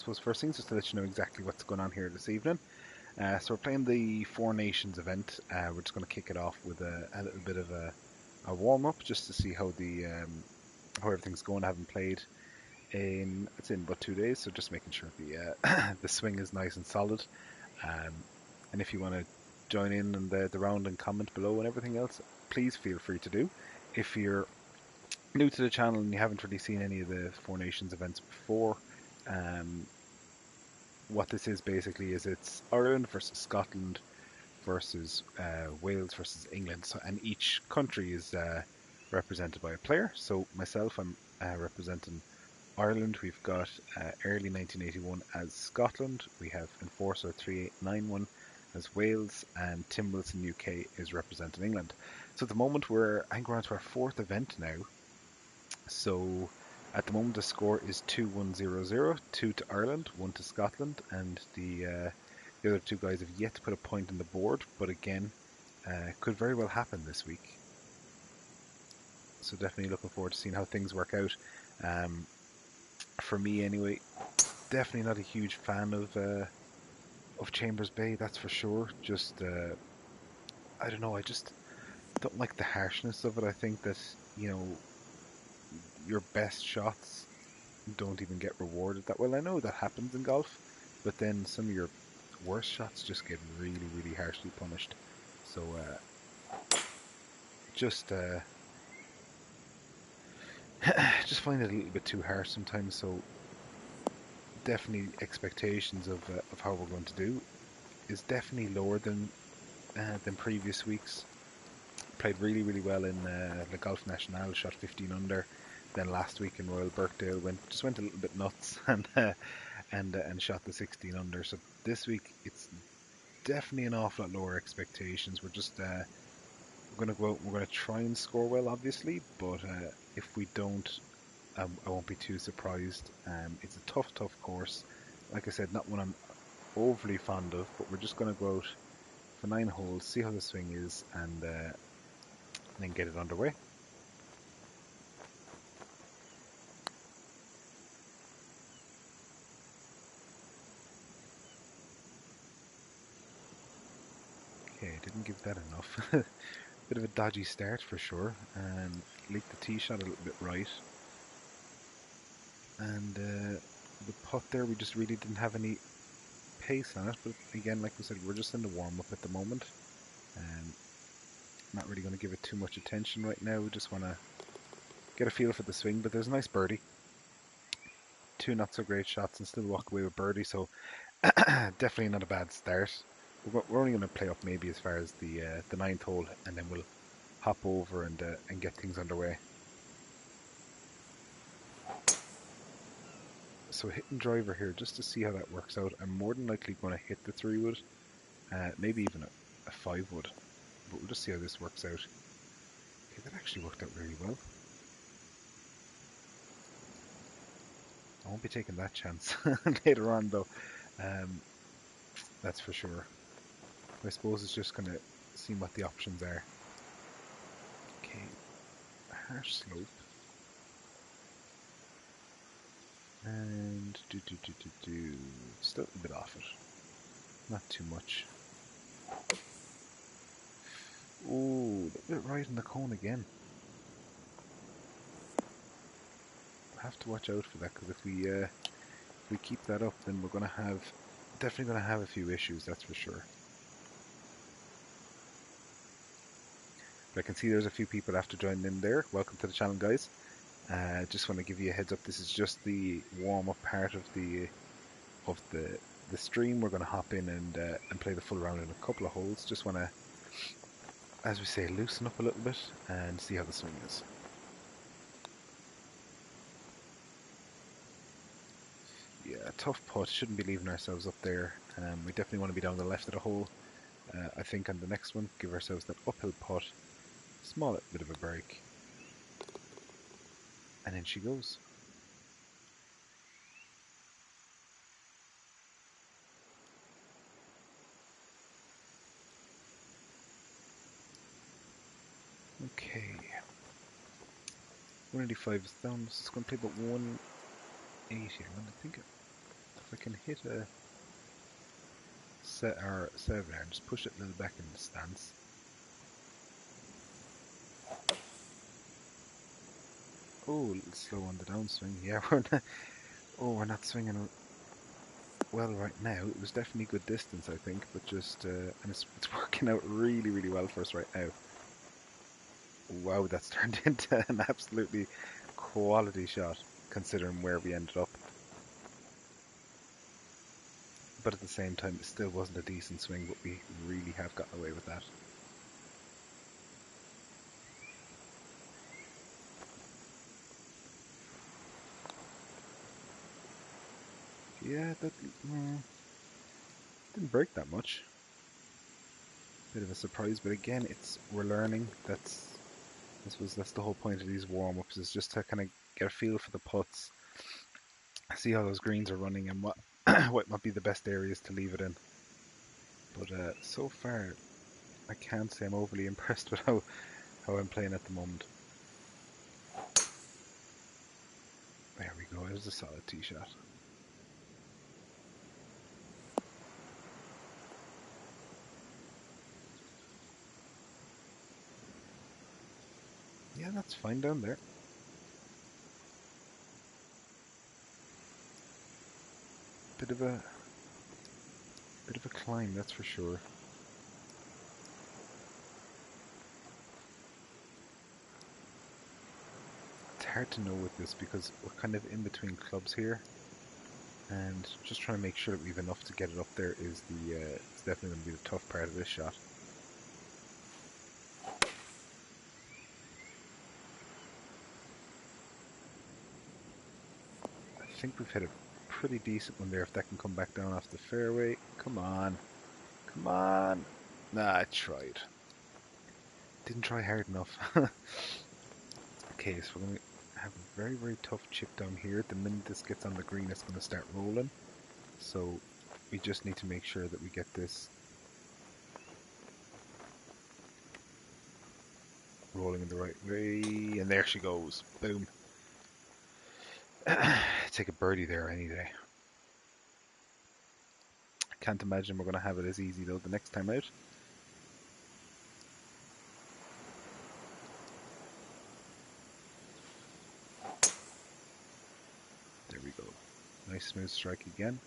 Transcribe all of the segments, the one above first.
suppose first things, just to let you know exactly what's going on here this evening. So we're playing the Four Nations event. We're just going to kick it off with a little bit of a warm up, just to see how everything's going. I haven't played in about 2 days, so just making sure the the swing is nice and solid. Um, and if you want to join in on the round and comment below and everything else, please feel free to do. If you're new to the channel and you haven't really seen any of the Four Nations events before, um, what this is basically is it's Ireland versus Scotland versus Wales versus England. So, and each country is represented by a player. So myself, I'm representing Ireland. We've got early 1981 as Scotland. We have Enforcer 3891 as Wales, and Tim Wilson UK is representing England. So at the moment I think we're on to our fourth event now. So at the moment the score is 2-1-0-0, 2 to Ireland, 1 to Scotland, and the other two guys have yet to put a point on the board, but again, could very well happen this week. So definitely looking forward to seeing how things work out. For me anyway, definitely not a huge fan of Chambers Bay, that's for sure. Just I don't know, I just don't like the harshness of it. I think that, you know, your best shots don't even get rewarded that well. I know that happens in golf, but then some of your worst shots just get really, really harshly punished. So just just find it a little bit too harsh sometimes. So definitely expectations of how we're going to do is definitely lower than previous weeks. Played really, really well in the Golf National, shot 15 under. Then last week in Royal Birkdale went a little bit nuts and shot the 16 under. So this week it's definitely an awful lot lower expectations. We're just we're gonna go out. We're gonna try and score well, obviously, but if we don't, I won't be too surprised. It's a tough, tough course. Like I said, not one I'm overly fond of, but we're just gonna go out for 9 holes, see how the swing is, and then get it underway. Okay, didn't give that enough. Bit of a dodgy start for sure, and leaked the tee shot a little bit right. And the putt there, we just really didn't have any pace on it. But again, like we said, we're just in the warm up at the moment. Not really going to give it too much attention right now. We just want to get a feel for the swing. But there's a nice birdie. 2 not so great shots and still walk away with birdie. So definitely not a bad start. We're only going to play up maybe as far as the 9th hole, and then we'll hop over and get things underway. So hitting driver here just to see how that works out. I'm more than likely going to hit the 3-wood, maybe even a 5-wood, but we'll just see how this works out. Okay, that actually worked out really well. I won't be taking that chance later on though, that's for sure. I suppose it's just going to see what the options are. Okay, harsh slope. And still a bit off it. Not too much. Oh, a bit right in the cone again. Have to watch out for that, because if we keep that up, then we're going to have definitely going to have a few issues, that's for sure. But I can see there's a few people after joining in there. Welcome to the channel, guys. Just want to give you a heads up. This is just the warm-up part of the stream. We're going to hop in and play the full round in a couple of holes. Just want to, as we say, loosen up a little bit and see how the swing is. Yeah, tough putt. Shouldn't be leaving ourselves up there. We definitely want to be down the left of the hole. I think on the next one, give ourselves that uphill putt. Small bit of a break. And in she goes. Okay. 185 is down. So it's going to play about 180. I think if I can hit a set or 7 and just push it a little back in the stance. Oh, a little slow on the downswing. Yeah, we're not swinging well right now. It was definitely good distance, I think, but just and it's working out really, really well for us right now. Wow, that's turned into an absolutely quality shot, considering where we ended up. But at the same time, it still wasn't a decent swing, but we really have gotten away with that. Yeah, that didn't break that much. Bit of a surprise, but again, we're learning. That's the whole point of these warm-ups, is just to kind of get a feel for the putts, see how those greens are running, and what what might be the best areas to leave it in. But so far, I can't say I'm overly impressed with how I'm playing at the moment. There we go. It was a solid tee shot. Yeah, that's fine down there. Bit of a climb, that's for sure. It's hard to know with this because we're kind of in between clubs here, and just trying to make sure that we've enough to get it up there is it's definitely going to be the tough part of this shot. I think we've hit a pretty decent one there. If that can come back down off the fairway, come on, come on. Nah, I tried. Didn't try hard enough. Okay, so we're going to have a very, very tough chip down here. The minute this gets on the green, it's going to start rolling. So we just need to make sure that we get this rolling in the right way. And there she goes. Boom. Take a birdie there any day. I can't imagine we're going to have it as easy though the next time out. There we go. Nice smooth strike again.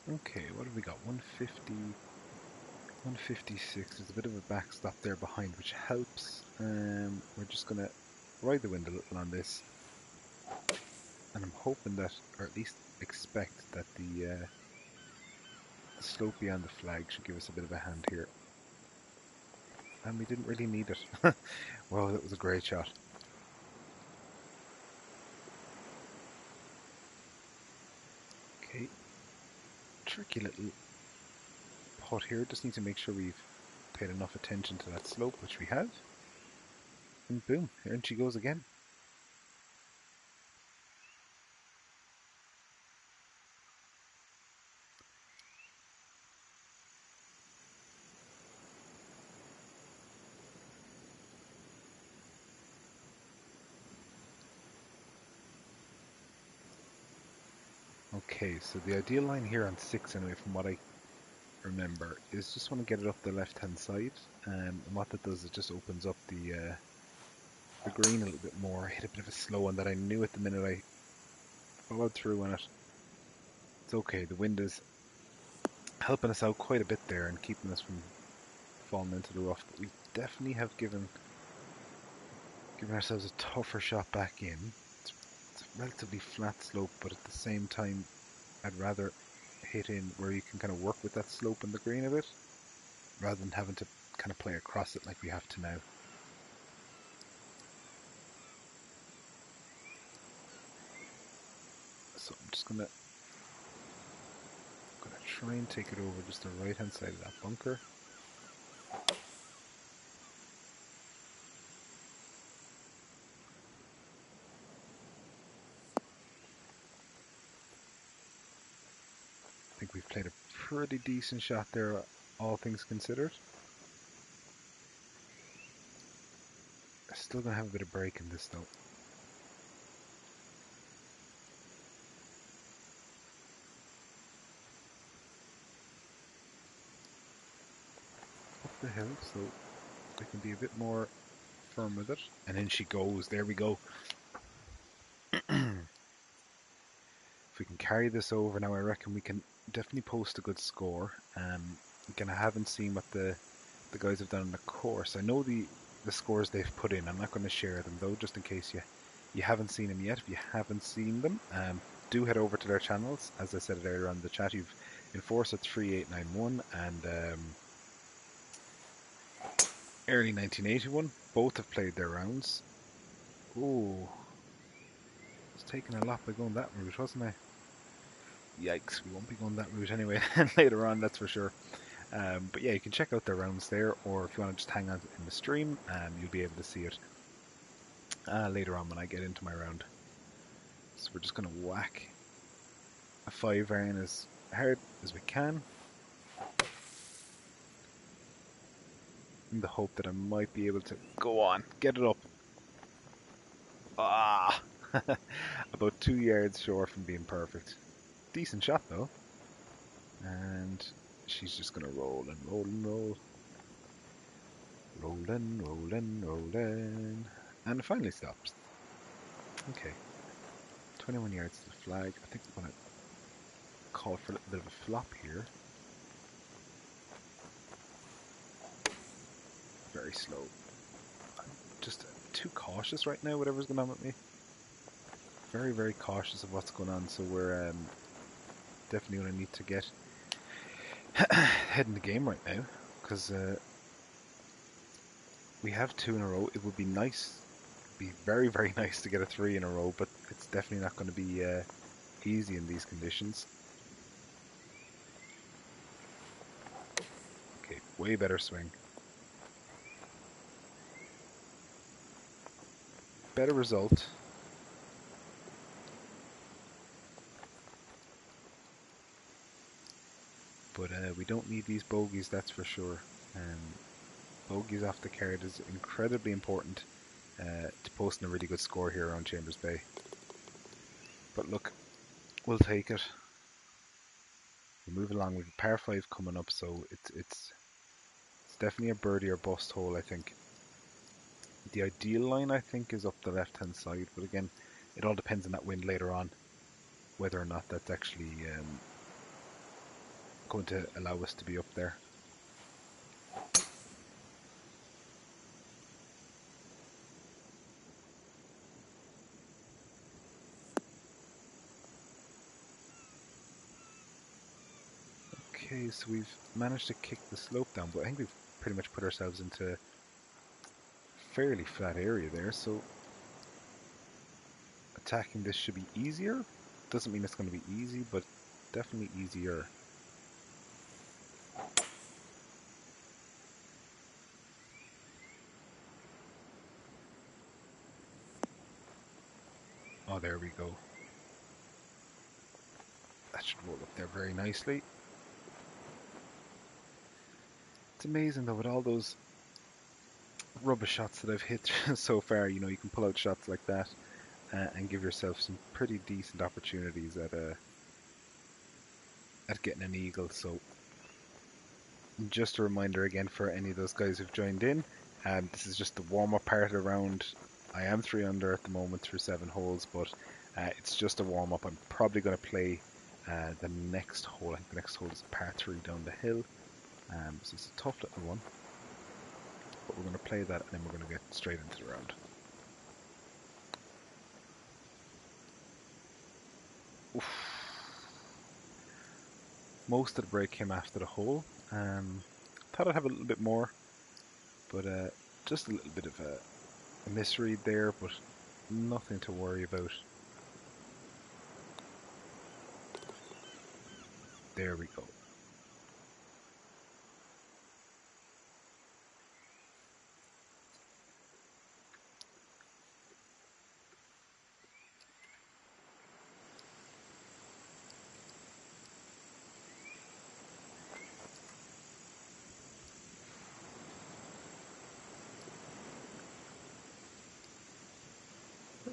Okay, what have we got? 150, 156. There's a bit of a backstop there behind, which helps. We're just going to ride the wind a little on this. And I'm hoping that, or at least expect that the slope beyond the flag should give us a bit of a hand here. And we didn't really need it. Wow, that was a great shot. Okay, tricky little putt here. Just need to make sure we've paid enough attention to that slope, which we have. And boom, here she goes again. Okay, so the ideal line here on 6 anyway, from what I remember, is just want to get it up the left hand side. And what that does, it just opens up the green a little bit more. I hit a bit of a slow one that I knew at the minute I followed through on it. It's okay, the wind is helping us out quite a bit there and keeping us from falling into the rough, but we definitely have given ourselves a tougher shot back in. It's a relatively flat slope, but at the same time I'd rather hit in where you can kind of work with that slope and the green a bit, rather than having to kind of play across it like we have to now. So I'm just gonna try and take it over just the right hand side of that bunker. I think we've played a pretty decent shot there, all things considered. Still gonna have a bit of break in this though. Up the hill, so I can be a bit more firm with it. And in she goes. There we go. If we can carry this over now, I reckon we can definitely post a good score. Again, I haven't seen what the guys have done in the course. I know the scores they've put in. I'm not going to share them though, just in case you haven't seen them yet. If you haven't seen them, do head over to their channels. As I said earlier on the chat, you've Enforcer 3891 and early 1981. Both have played their rounds. Oh, I was taking a lot by going that route, wasn't I? Yikes, we won't be going that route anyway later on, that's for sure. But yeah, you can check out their rounds there, or if you want to just hang out in the stream, you'll be able to see it later on when I get into my round. So we're just going to whack a 5 iron as hard as we can, in the hope that I might be able to go on, get it up. Ah, about 2 yards short from being perfect. Decent shot though. And she's just going to roll and roll and roll. Rolling, rolling, rolling. And it finally stops. Okay. 21 yards to the flag. I think I'm going to call for a little bit of a flop here. Very slow. I'm just too cautious right now, whatever's going on with me. Very, very cautious of what's going on, so we're definitely going to need to get ahead in the game right now, because we have 2 in a row. It would be nice, be very, very nice to get a 3 in a row, but it's definitely not going to be easy in these conditions. Okay, way better swing. Better result. But we don't need these bogeys, that's for sure. Bogeys off the card is incredibly important to posting a really good score here around Chambers Bay. But look, we'll take it. We'll move along. We've a par 5 coming up, so it's definitely a birdie or bust hole, I think. The ideal line, I think, is up the left-hand side, but again, it all depends on that wind later on, whether or not that's actually going to allow us to be up there. Okay, so we've managed to kick the slope down, but I think we've pretty much put ourselves into a fairly flat area there, so attacking this should be easier. Doesn't mean it's going to be easy, but definitely easier. Oh, there we go. That should roll up there very nicely. It's amazing though, with all those rubber shots that I've hit so far, you know, you can pull out shots like that and give yourself some pretty decent opportunities at getting an eagle. So just a reminder again for any of those guys who've joined in, this is just the warm-up part of the round. I am 3 under at the moment through 7 holes, but it's just a warm-up. I'm probably going to play the next hole. I think the next hole is par 3 down the hill, so it's a tough little one, but we're going to play that and then we're going to get straight into the round. Oof. Most of the break came after the hole. Thought I'd have a little bit more, but just a little bit of a misread there, but nothing to worry about. There we go.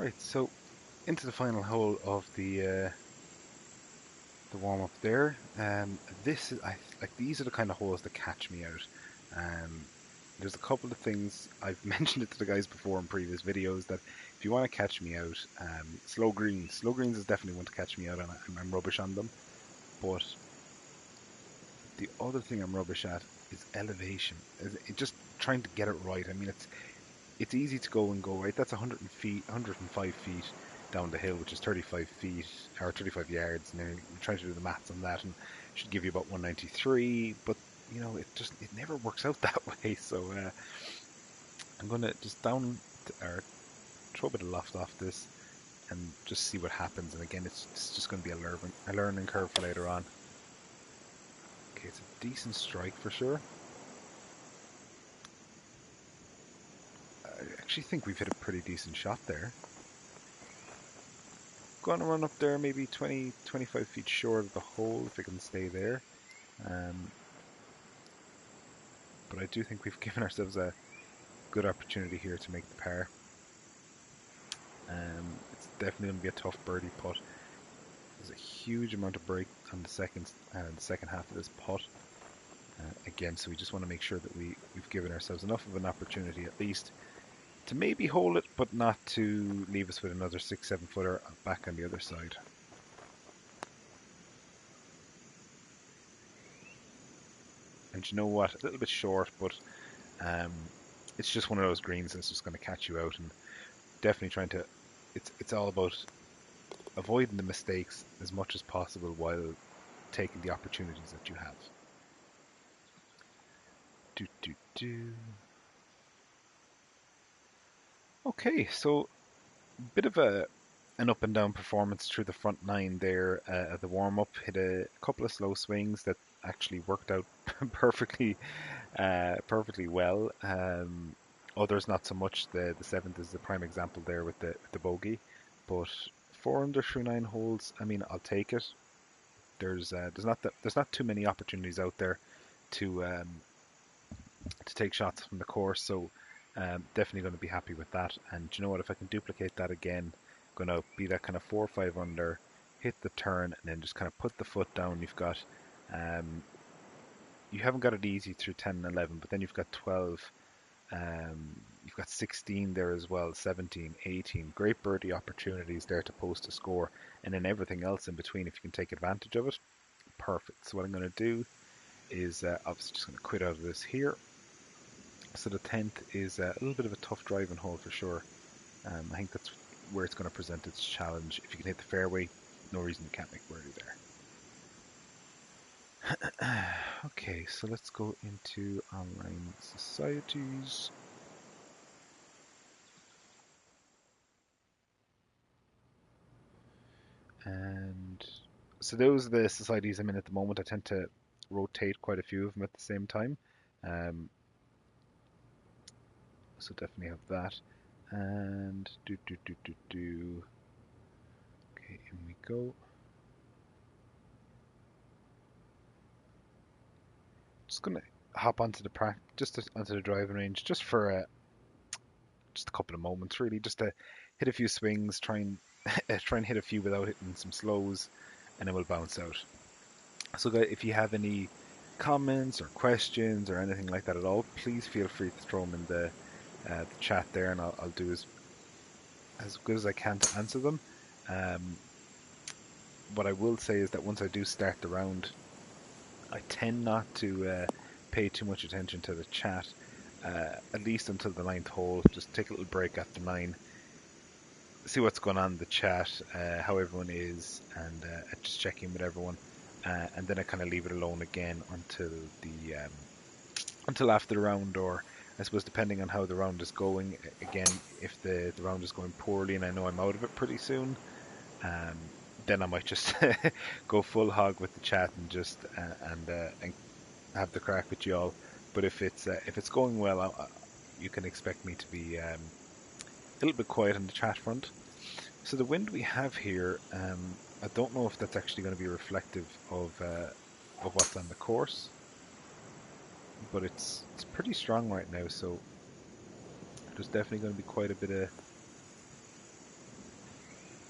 Right, so into the final hole of the warm up there. This is like these are the kind of holes that catch me out. Um, there's a couple of things I've mentioned it to the guys before in previous videos that if you want to catch me out, slow greens is definitely one to catch me out, and I'm rubbish on them. But the other thing I'm rubbish at is elevation. Just trying to get it right. I mean, it's easy to go and go right. That's 105 feet down the hill, which is 35 feet or 35 yards. And then you're trying to do the maths on that, and it should give you about 193. But it never works out that way. So I'm gonna just or throw a bit of loft off this and just see what happens. And again, it's just going to be a learning curve for later on. Okay, it's a decent strike for sure. I actually think we've hit a pretty decent shot there. Going to run up there maybe 20, 25 feet short of the hole if it can stay there. But I do think we've given ourselves a good opportunity here to make the par. It's definitely going to be a tough birdie putt. There's a huge amount of break on the second half of this putt. Again, so we just want to make sure that we've given ourselves enough of an opportunity at least to maybe hold it, but not to leave us with another 6-7 footer back on the other side. And you know what? A little bit short, but it's just one of those greens that's just going to catch you out, and definitely trying to. It's all about avoiding the mistakes as much as possible while taking the opportunities that you have. Okay, so bit of an up and down performance through the front nine there at the warm up. Hit a couple of slow swings that actually worked out perfectly well. Others not so much. The seventh is the prime example there with the bogey, but 4 under through 9 holes. I mean, I'll take it. There's not too many opportunities out there to take shots from the course, so definitely going to be happy with that. And you know what? If I can duplicate that again, I'm going to be that kind of 4 or 5 under, hit the turn, and then just kind of put the foot down. You haven't got it easy through 10 and 11, but then you've got 12. You've got 16 there as well, 17, 18. Great birdie opportunities there to post a score, and then everything else in between, if you can take advantage of it, perfect. So what I'm going to do is obviously just going to quit out of this here. So the 10th is a little bit of a tough driving hole for sure. I think that's where it's going to present its challenge. If you can hit the fairway, no reason you can't make birdie there. Okay, so let's go into online societies. And so those are the societies I'm in at the moment. I tend to rotate quite a few of them at the same time. So definitely have that. And okay, in we go. Just gonna hop onto onto the driving range just for just a couple of moments, really, just to hit a few swings, try and hit a few without hitting some slows, and then we'll bounce out. So guys, if you have any comments or questions or anything like that at all, please feel free to throw them in the chat there, and I'll do as good as I can to answer them. What I will say is that once I do start the round, I tend not to pay too much attention to the chat, at least until the 9th hole. Just take a little break after 9, see what's going on in the chat, how everyone is, and just check in with everyone. And then I kind of leave it alone again until after the round, or I suppose depending on how the round is going. Again, if the round is going poorly and I know I'm out of it pretty soon, then I might just go full hog with the chat and just and have the crack with you all. But if it's going well, you can expect me to be a little bit quiet on the chat front. So the wind we have here, I don't know if that's actually going to be reflective of what's on the course, but it's pretty strong right now. So there's definitely going to be quite a bit of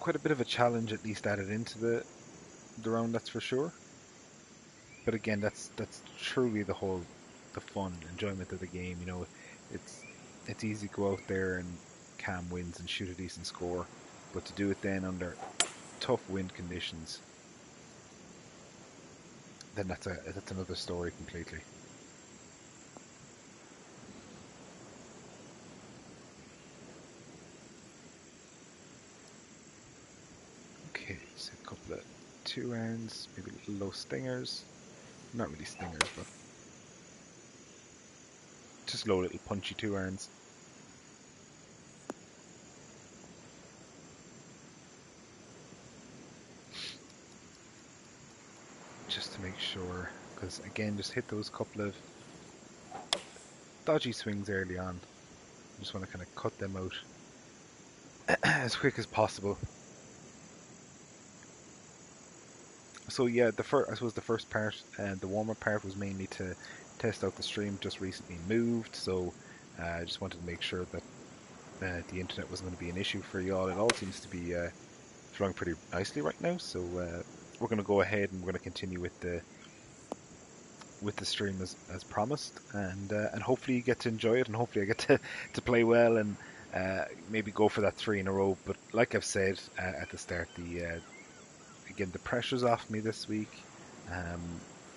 quite a bit of a challenge at least added into the round, that's for sure. But again, that's truly the fun enjoyment of the game. It's it's easy to go out there and cam wins and shoot a decent score, but to do it then under tough wind conditions, then that's another story completely. Okay, so a couple of 2 rounds, maybe low stingers. Not really stingers, but just low little punchy 2 rounds. Just to make sure, because again, just hit those couple of dodgy swings early on. Just want to kind of cut them out as quick as possible. So yeah, I suppose the first part, the warm-up part, was mainly to test out the stream. Just recently moved, so I just wanted to make sure that the internet wasn't going to be an issue for you all. It all seems to be flowing pretty nicely right now. So we're going to go ahead and we're going to continue with the stream as promised, and hopefully you get to enjoy it, and hopefully I get to play well and maybe go for that 3 in a row. But like I've said at the start, again, the pressure's off me this week, and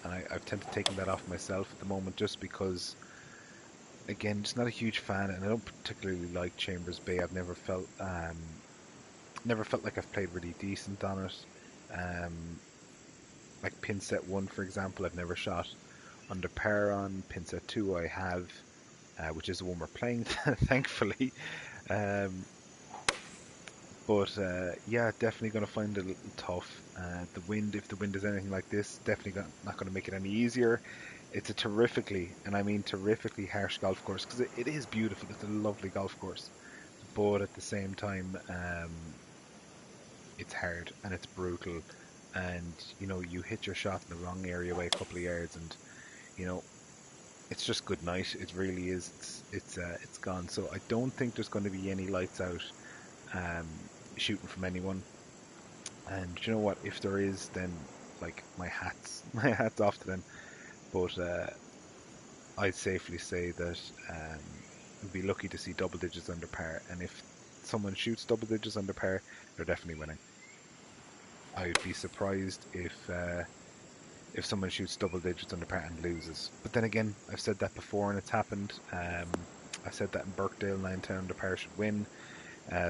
I've tended to taken that off myself at the moment, just because, again, just not a huge fan, and I don't particularly like Chambers Bay. I've never felt like I've played really decent on it. Like pin set 1, for example, I've never shot under par on. Pin set 2 I have, which is the one we're playing, thankfully. Um, But yeah, definitely going to find it a little tough. The wind, if the wind is anything like this, definitely not going to make it any easier. It's a terrifically, and I mean terrifically, harsh golf course, because it is beautiful. It's a lovely golf course, but at the same time, it's hard and it's brutal. And you hit your shot in the wrong area by a couple of yards, and you know it's just good night. It really is. It's gone. So I don't think there's going to be any lights out um, shooting from anyone. And you know what? If there is, then like my hats off to them. But I'd safely say that we'd be lucky to see double digits under par. And if someone shoots double digits under par, they're definitely winning. I'd be surprised if someone shoots double digits under par and loses. But then again, I've said that before and it's happened. I said that in Birkdale, 9-10 under par should win.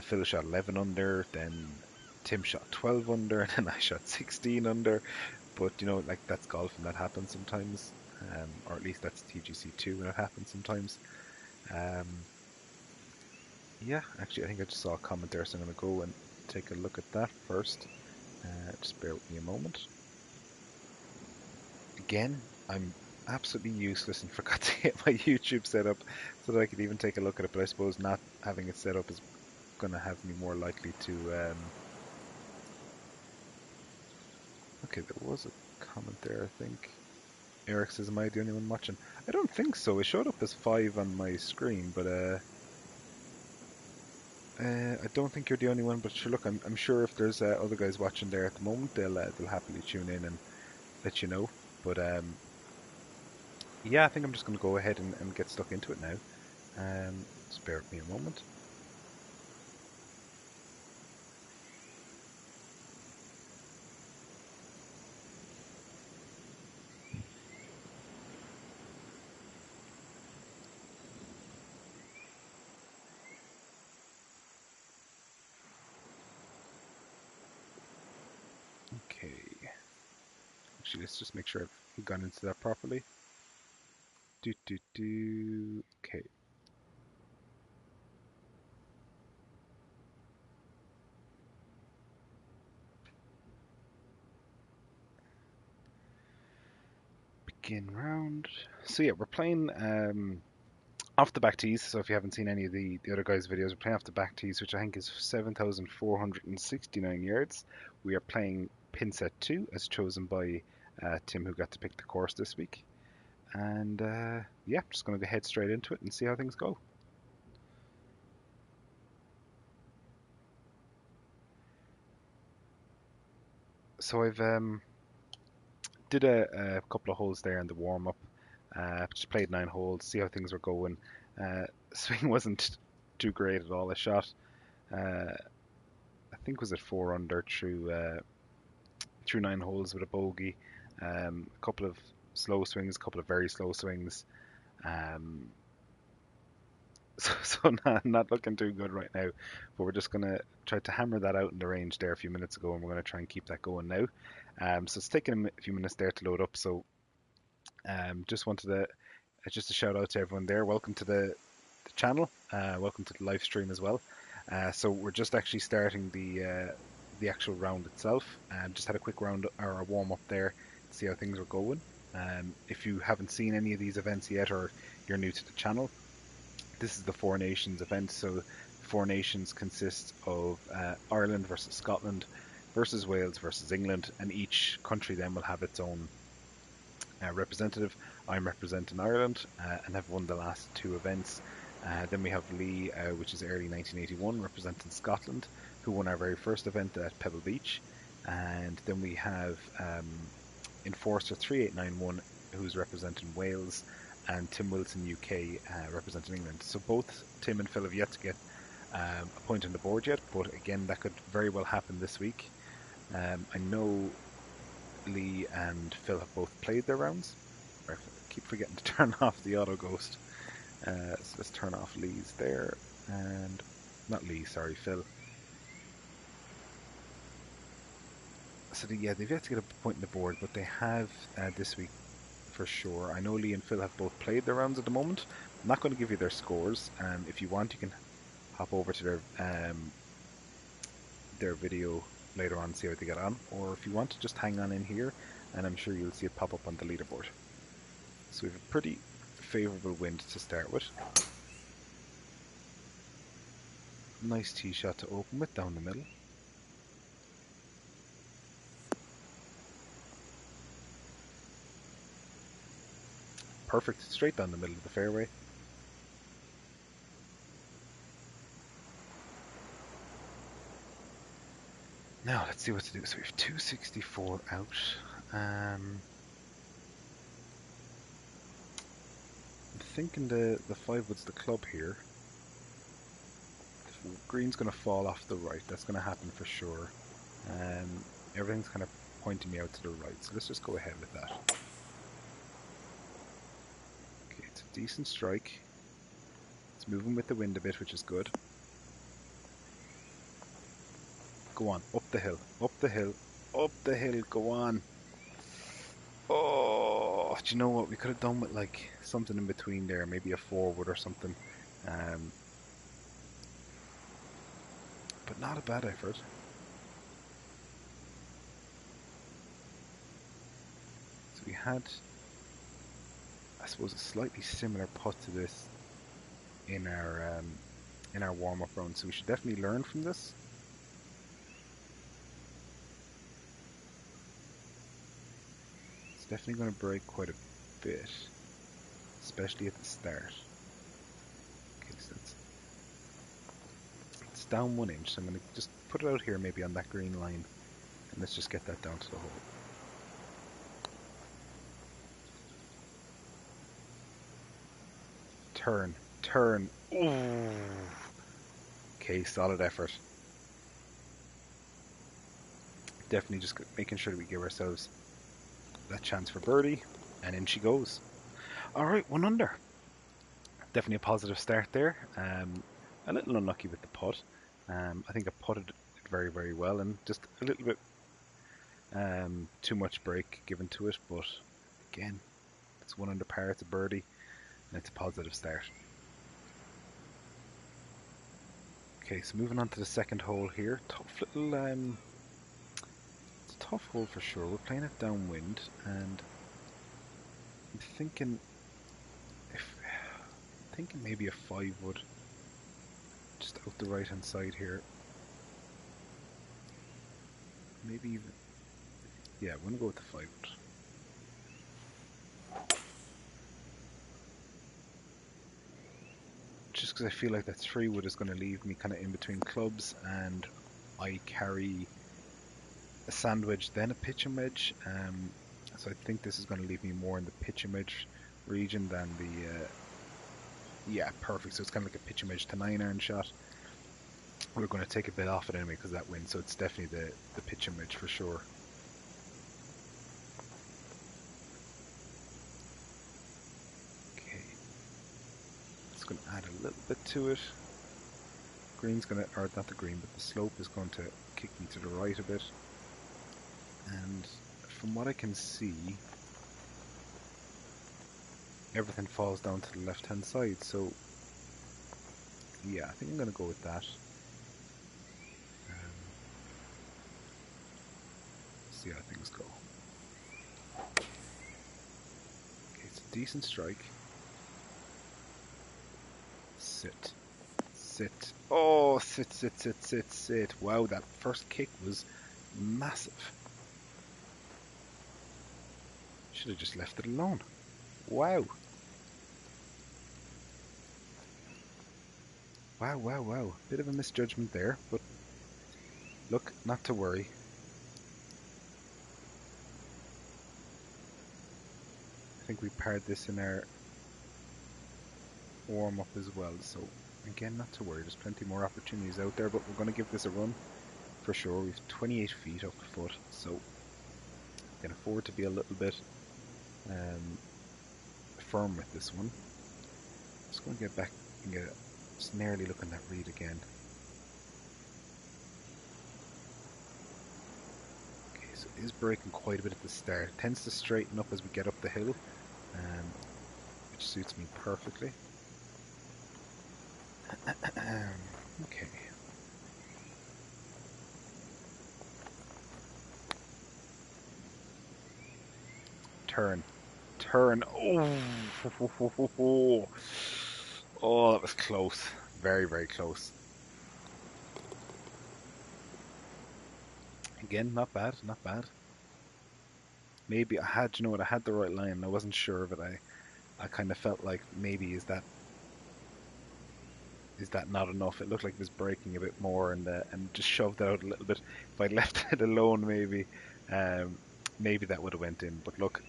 Phil shot 11 under, then Tim shot 12 under, and then I shot 16 under. But like that's golf, and that happens sometimes, or at least that's TGC2, and it happens sometimes. Um, yeah, actually, I think I just saw a comment there, so I'm going to go and take a look at that first. Just bear with me a moment. Again, I'm absolutely useless and forgot to get my YouTube set up so that I could even take a look at it. But I suppose not having it set up is going to have me more likely to. Okay, there was a comment there, I think. Eric says, am I the only one watching? I don't think so. It showed up as 5 on my screen, but I don't think you're the only one. But sure, look, I'm sure if there's other guys watching there at the moment, they'll happily tune in and let you know. But yeah, I think I'm just going to go ahead and get stuck into it now. Just bear with me a moment. Okay. Actually, let's just make sure I've gone into that properly. Okay. Begin round. So yeah, we're playing off the back tees. So if you haven't seen any of the other guys' videos, we're playing off the back tees, which I think is 7,469 yards. We are playing pin set 2 as chosen by Tim, who got to pick the course this week. And yeah, just going to go head straight into it and see how things go. So I've did a couple of holes there in the warm up. Just played 9 holes, see how things were going. Swing wasn't too great at all. I shot, I think was at 4 under through 9 holes with a bogey. A couple of slow swings, a couple of very slow swings. Um, so not looking too good right now. But we're just gonna try to hammer that out in the range there a few minutes ago, and we're gonna try and keep that going now. So it's taking a few minutes there to load up. So just wanted to just a shout out to everyone there. Welcome to the channel. Welcome to the live stream as well. So we're just actually starting the actual round itself. Just had a quick round or a warm up there to see how things were going. If you haven't seen any of these events yet, or you're new to the channel, this is the Four Nations event. So Four Nations consists of Ireland versus Scotland versus Wales versus England, and each country then will have its own representative. I'm representing Ireland and have won the last 2 events. Then we have Lee, which is early 1981, representing Scotland, who won our very first event at Pebble Beach. And then we have Enforcer 3891, who's representing Wales, and Tim Wilson UK representing England. So both Tim and Phil have yet to get a point on the board yet, but again, that could very well happen this week. I know Lee and Phil have both played their rounds. I keep forgetting to turn off the auto ghost. So let's turn off Lee's there, and not Lee, sorry, Phil. So yeah, they've yet to get a point on the board, but they have this week for sure. I know Lee and Phil have both played their rounds at the moment. I'm not going to give you their scores. If you want, you can hop over to their video later on and see how they get on, or if you want to just hang on in here, and I'm sure you'll see it pop up on the leaderboard. So we have a pretty favourable wind to start with. Nice tee shot to open with down the middle. Perfect, straight down the middle of the fairway. Now let's see what to do. So we have 264 out. I'm thinking the 5-wood's the club here. The green's going to fall off the right. That's going to happen for sure. Everything's kind of pointing me out to the right, so let's just go ahead with that. Okay, it's a decent strike. It's moving with the wind a bit, which is good. Go on, up the hill, up the hill, up the hill, go on. Oh, do you know what? We could have done with like something in between there, maybe a 4-wood or something. But not a bad effort. So we had, I suppose, a slightly similar putt to this in our warm-up round, so we should definitely learn from this. It's definitely going to break quite a bit, especially at the start. Okay, so it's down 1 inch, so I'm going to just put it out here maybe on that green line, and let's just get that down to the hole. Turn. Ooh. Okay, solid effort. Definitely just making sure that we give ourselves that chance for birdie, and in she goes. Alright, 1 under. Definitely a positive start there. A little unlucky with the putt. I think I putted it very, very well, and just a little bit too much break given to it, but again, it's 1 under par, it's a birdie, and it's a positive start. Okay, so moving on to the second hole here. Tough little, it's a tough hole for sure. We're playing it downwind, and I'm thinking maybe a 5-wood, just out the right hand side here. Maybe even, yeah, I'm gonna go with the 5-wood. Just because I feel like that 3-wood is going to leave me kind of in between clubs, and I carry a sandwich, then a pitching wedge. So I think this is going to leave me more in the pitching wedge region than the yeah, perfect. So it's kind of like a pitching wedge to 9-iron shot. We're going to take a bit off it anyway because that wins, so it's definitely the pitching wedge for sure. Okay, it's going to add a little bit to it. Green's going to, or not the green, but the slope is going to kick me to the right a bit. And from what I can see, everything falls down to the left hand side, so yeah, I think I'm going to go with that. See how things go. Okay, it's a decent strike. Sit. Sit. Oh, sit, sit, sit, sit, sit. Wow, that first kick was massive. Should have just left it alone. Wow. Wow, wow, wow. Bit of a misjudgment there, but look, not to worry. I think we paired this in our warm-up as well, so again, not to worry. There's plenty more opportunities out there, but we're going to give this a run for sure. We've 28 feet up the foot, so we can afford to be a little bit firm with this one. Just going to get back and get it. Just nearly looking at read again. Okay, so it is braking quite a bit at the start. It tends to straighten up as we get up the hill, which suits me perfectly. Okay. Turn. Turn. Oh, oh, that was close. Very, very close. Again, not bad, not bad. Maybe I had, you know what, I had the right line. I wasn't sure, but I kind of felt like maybe is that not enough? It looked like it was braking a bit more and just shoved it out a little bit. If I'd left it alone, maybe maybe that would have went in. But look,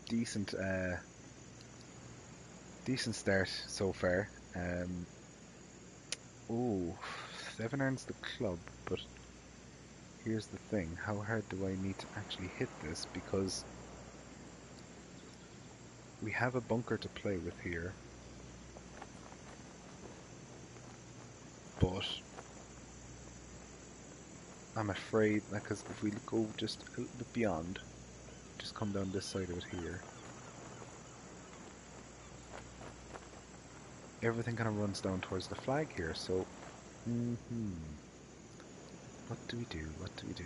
decent decent start so far. Oh, 7 earns the club, but here's the thing: how hard do I need to actually hit this? Because we have a bunker to play with here. But I'm afraid, because if we go just a little bit beyond, just come down this side of it here, everything kind of runs down towards the flag here, so what do we do? What do we do?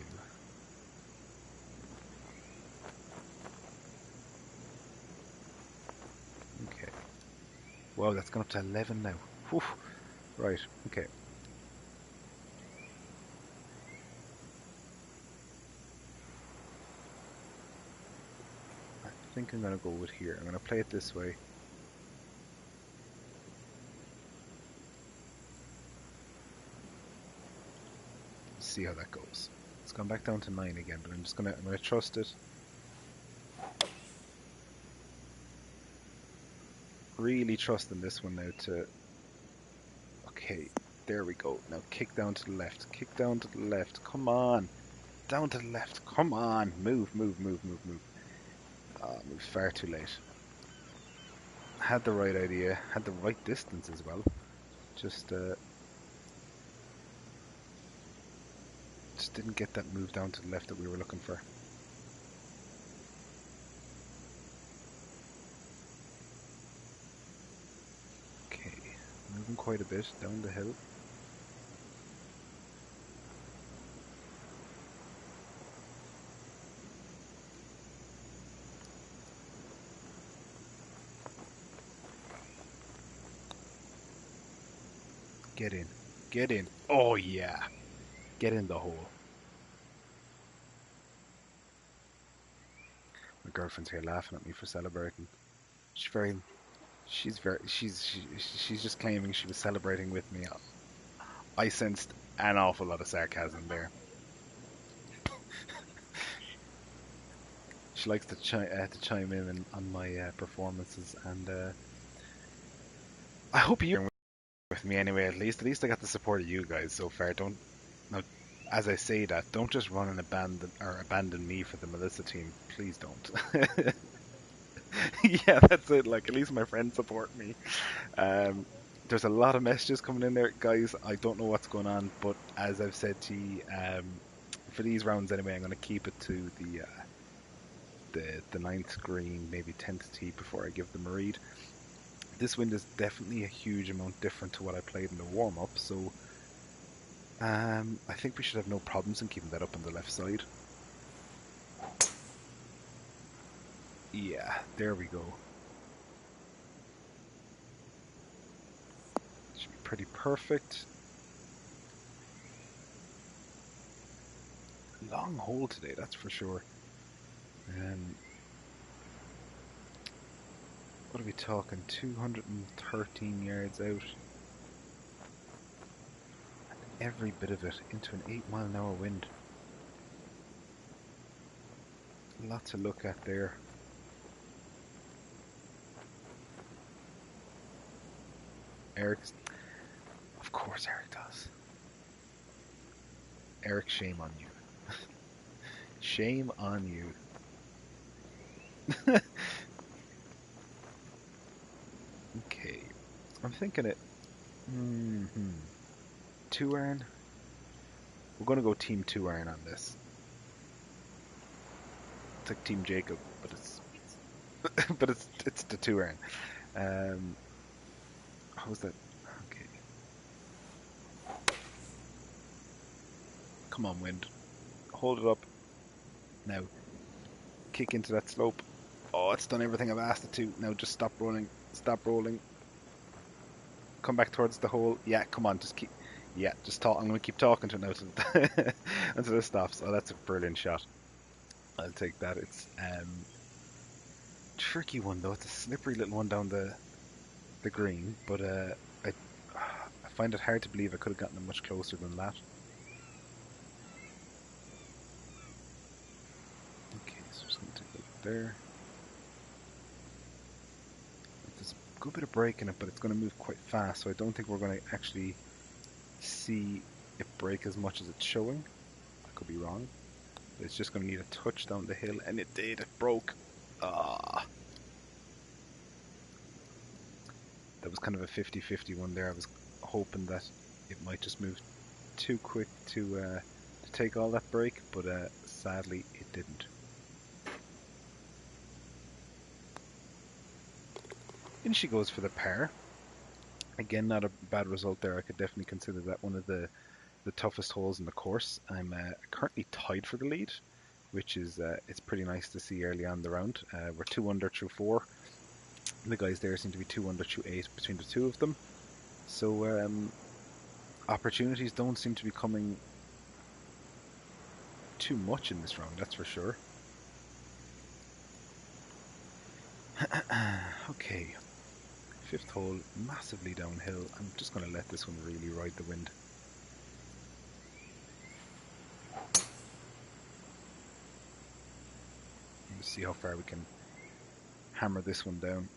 Okay. Wow, that's gone up to 11 now. Whew. Right, okay. I think I'm going to go with here. I'm going to play it this way. See how that goes. It's gone back down to 9 again, but I'm going to trust it. Really trusting this one now to... Okay, there we go. Now kick down to the left. Kick down to the left. Come on. Down to the left. Come on. Move, move, move, move, move. Moved far too late. Had the right idea. Had the right distance as well. Just didn't get that move down to the left that we were looking for. Okay, moving quite a bit down the hill. Get in. Get in. Oh yeah. Get in the hole. My girlfriend's here laughing at me for celebrating. She's just claiming she was celebrating with me. I sensed an awful lot of sarcasm there. She likes to chime in on my performances, and I hope you're with me anyway. At least I got the support of you guys so far. Don't now, as I say that, don't just run and abandon me for the Melissa team. Please don't. Yeah, that's it. Like, at least my friends support me. Um, there's a lot of messages coming in there, guys. I don't know what's going on, but as I've said to you, for these rounds anyway, I'm going to keep it to the ninth green, maybe 10th tee before I give them a read. This wind is definitely a huge amount different to what I played in the warm-up, so I think we should have no problems in keeping that up on the left side. Yeah, there we go. Should be pretty perfect. Long hole today, that's for sure. What are we talking? 213 yards out. Every bit of it into an 8-mile-an-hour wind. A lot to look at there. Eric's... Of course Eric does. Eric, shame on you. Shame on you. Okay. I'm thinking it... 2-iron? We're going to go team 2-iron on this. It's like Team Jacob, but it's but it's the 2-iron. How's that? Okay. Come on, wind. Hold it up. Now, kick into that slope. Oh, it's done everything I've asked it to. Now just stop rolling. Stop rolling. Come back towards the hole. Yeah, come on, just keep... Yeah, just talk. I'm going to keep talking to it now until it stops. Oh, that's a brilliant shot. I'll take that. It's tricky one though. It's a slippery little one down the green, but I find it hard to believe I could have gotten it much closer than that. Okay, so just going to take a look there. There's a good bit of break in it, but it's going to move quite fast, so I don't think we're going to actually see it break as much as it's showing. I could be wrong. But it's just going to need a touch down the hill, and it did. It broke. Ah. That was kind of a 50-50 one there. I was hoping that it might just move too quick to take all that break, but sadly it didn't. In she goes for the par. Again, not a bad result there. I could definitely consider that one of the toughest holes in the course. I'm currently tied for the lead, which is it's pretty nice to see early on in the round. We're 2 under through 4. The guys there seem to be 2 under through 8 between the two of them. So opportunities don't seem to be coming too much in this round, that's for sure. Okay, 5th hole, massively downhill. I'm just going to let this one really ride the wind. Let's see how far we can hammer this one down.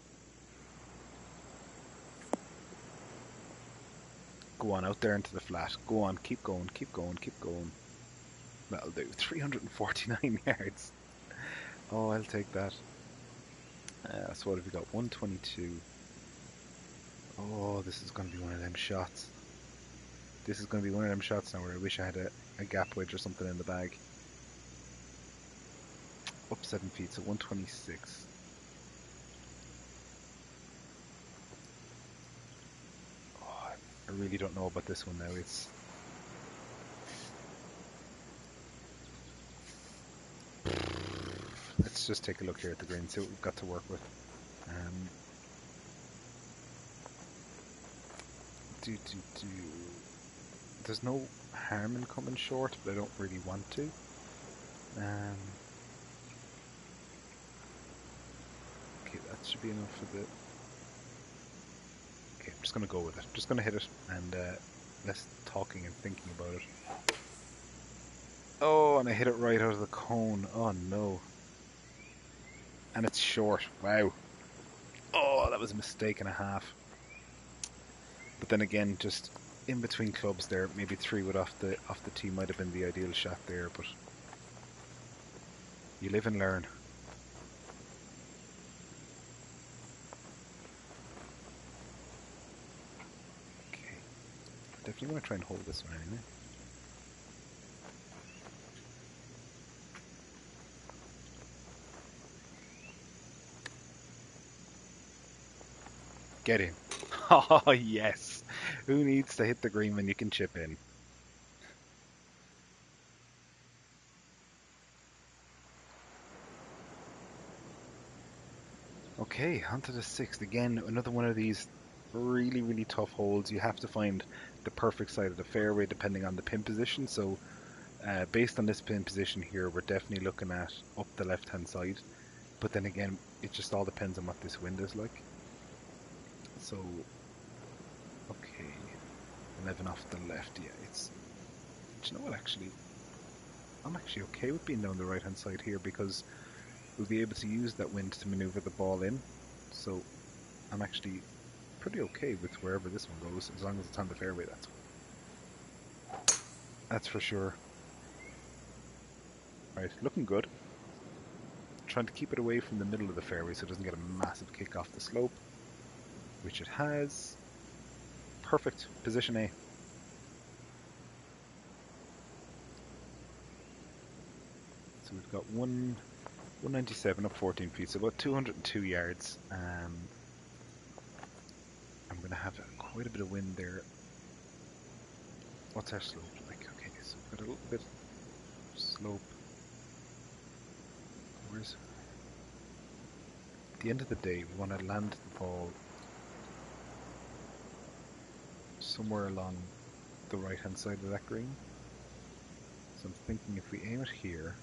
Go on, out there into the flat. Go on, keep going, keep going, keep going. That'll do. 349 yards. Oh, I'll take that. So what have we got? 122. Oh, this is going to be one of them shots. This is going to be one of them shots now where I wish I had a gap wedge or something in the bag. Up 7 feet, so 126. Oh, I really don't know about this one now. It's... Let's just take a look here at the green, see what we've got to work with. There's no harm in coming short, but I don't really want to. Okay, that should be enough for the... Okay, I'm just going to go with it. Just going to hit it, and less talking and thinking about it. Oh, and I hit it right out of the cone. Oh no. And it's short. Wow. Oh, that was a mistake and a half. But then again, just in between clubs there, maybe 3 wood off the tee might have been the ideal shot there, but you live and learn. Okay. Definitely going to try and hold this one anyway. Get in. Oh, yes. Who needs to hit the green when you can chip in? Okay, on to the 6th. Again, another one of these really, really tough holes. You have to find the perfect side of the fairway depending on the pin position. So, based on this pin position here, we're definitely looking at up the left-hand side. But then again, it just all depends on what this wind is like. So, okay, 11 off the left. Yeah, it's. Do you know what? Actually, I'm actually okay with being down the right-hand side here because we'll be able to use that wind to maneuver the ball in. So, I'm actually pretty okay with wherever this one goes, as long as it's on the fairway. That's for sure. Right, looking good. Trying to keep it away from the middle of the fairway so it doesn't get a massive kick off the slope, which it has. Perfect. Position A. So we've got 197 up 14 feet, so about 202 yards. I'm going to have quite a bit of wind there. What's our slope like? Okay, so we've got a little bit of slope. Where's... At the end of the day, we want to land the ball somewhere along the right hand side of that green. So I'm thinking if we aim it here,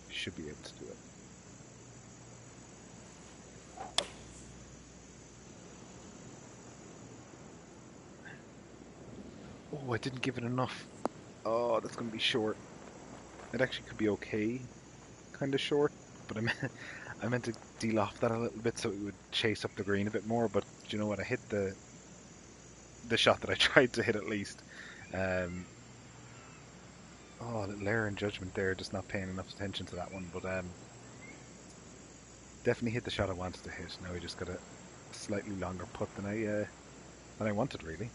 we should be able to do it. Oh, I didn't give it enough. Oh, that's going to be short. It actually could be okay, kind of short, but I meant to deal off that a little bit so it would chase up the green a bit more, but do you know what? I hit the shot that I tried to hit at least. Oh, a little error in judgment there, just not paying enough attention to that one, but definitely hit the shot I wanted to hit. Now I just got a slightly longer putt than I wanted, really.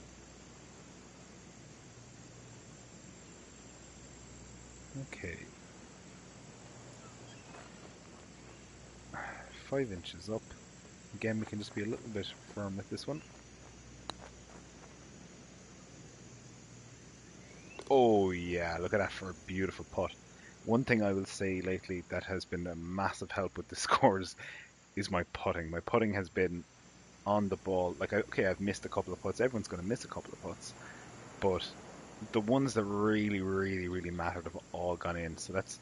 Okay. 5 inches up. Again, we can just be a little bit firm with this one. Oh yeah, look at that for a beautiful putt. One thing I will say lately that has been a massive help with the scores is my putting. My putting has been on the ball. Like, okay, I've missed a couple of putts. Everyone's going to miss a couple of putts. But the ones that really, really, really mattered have all gone in. So that's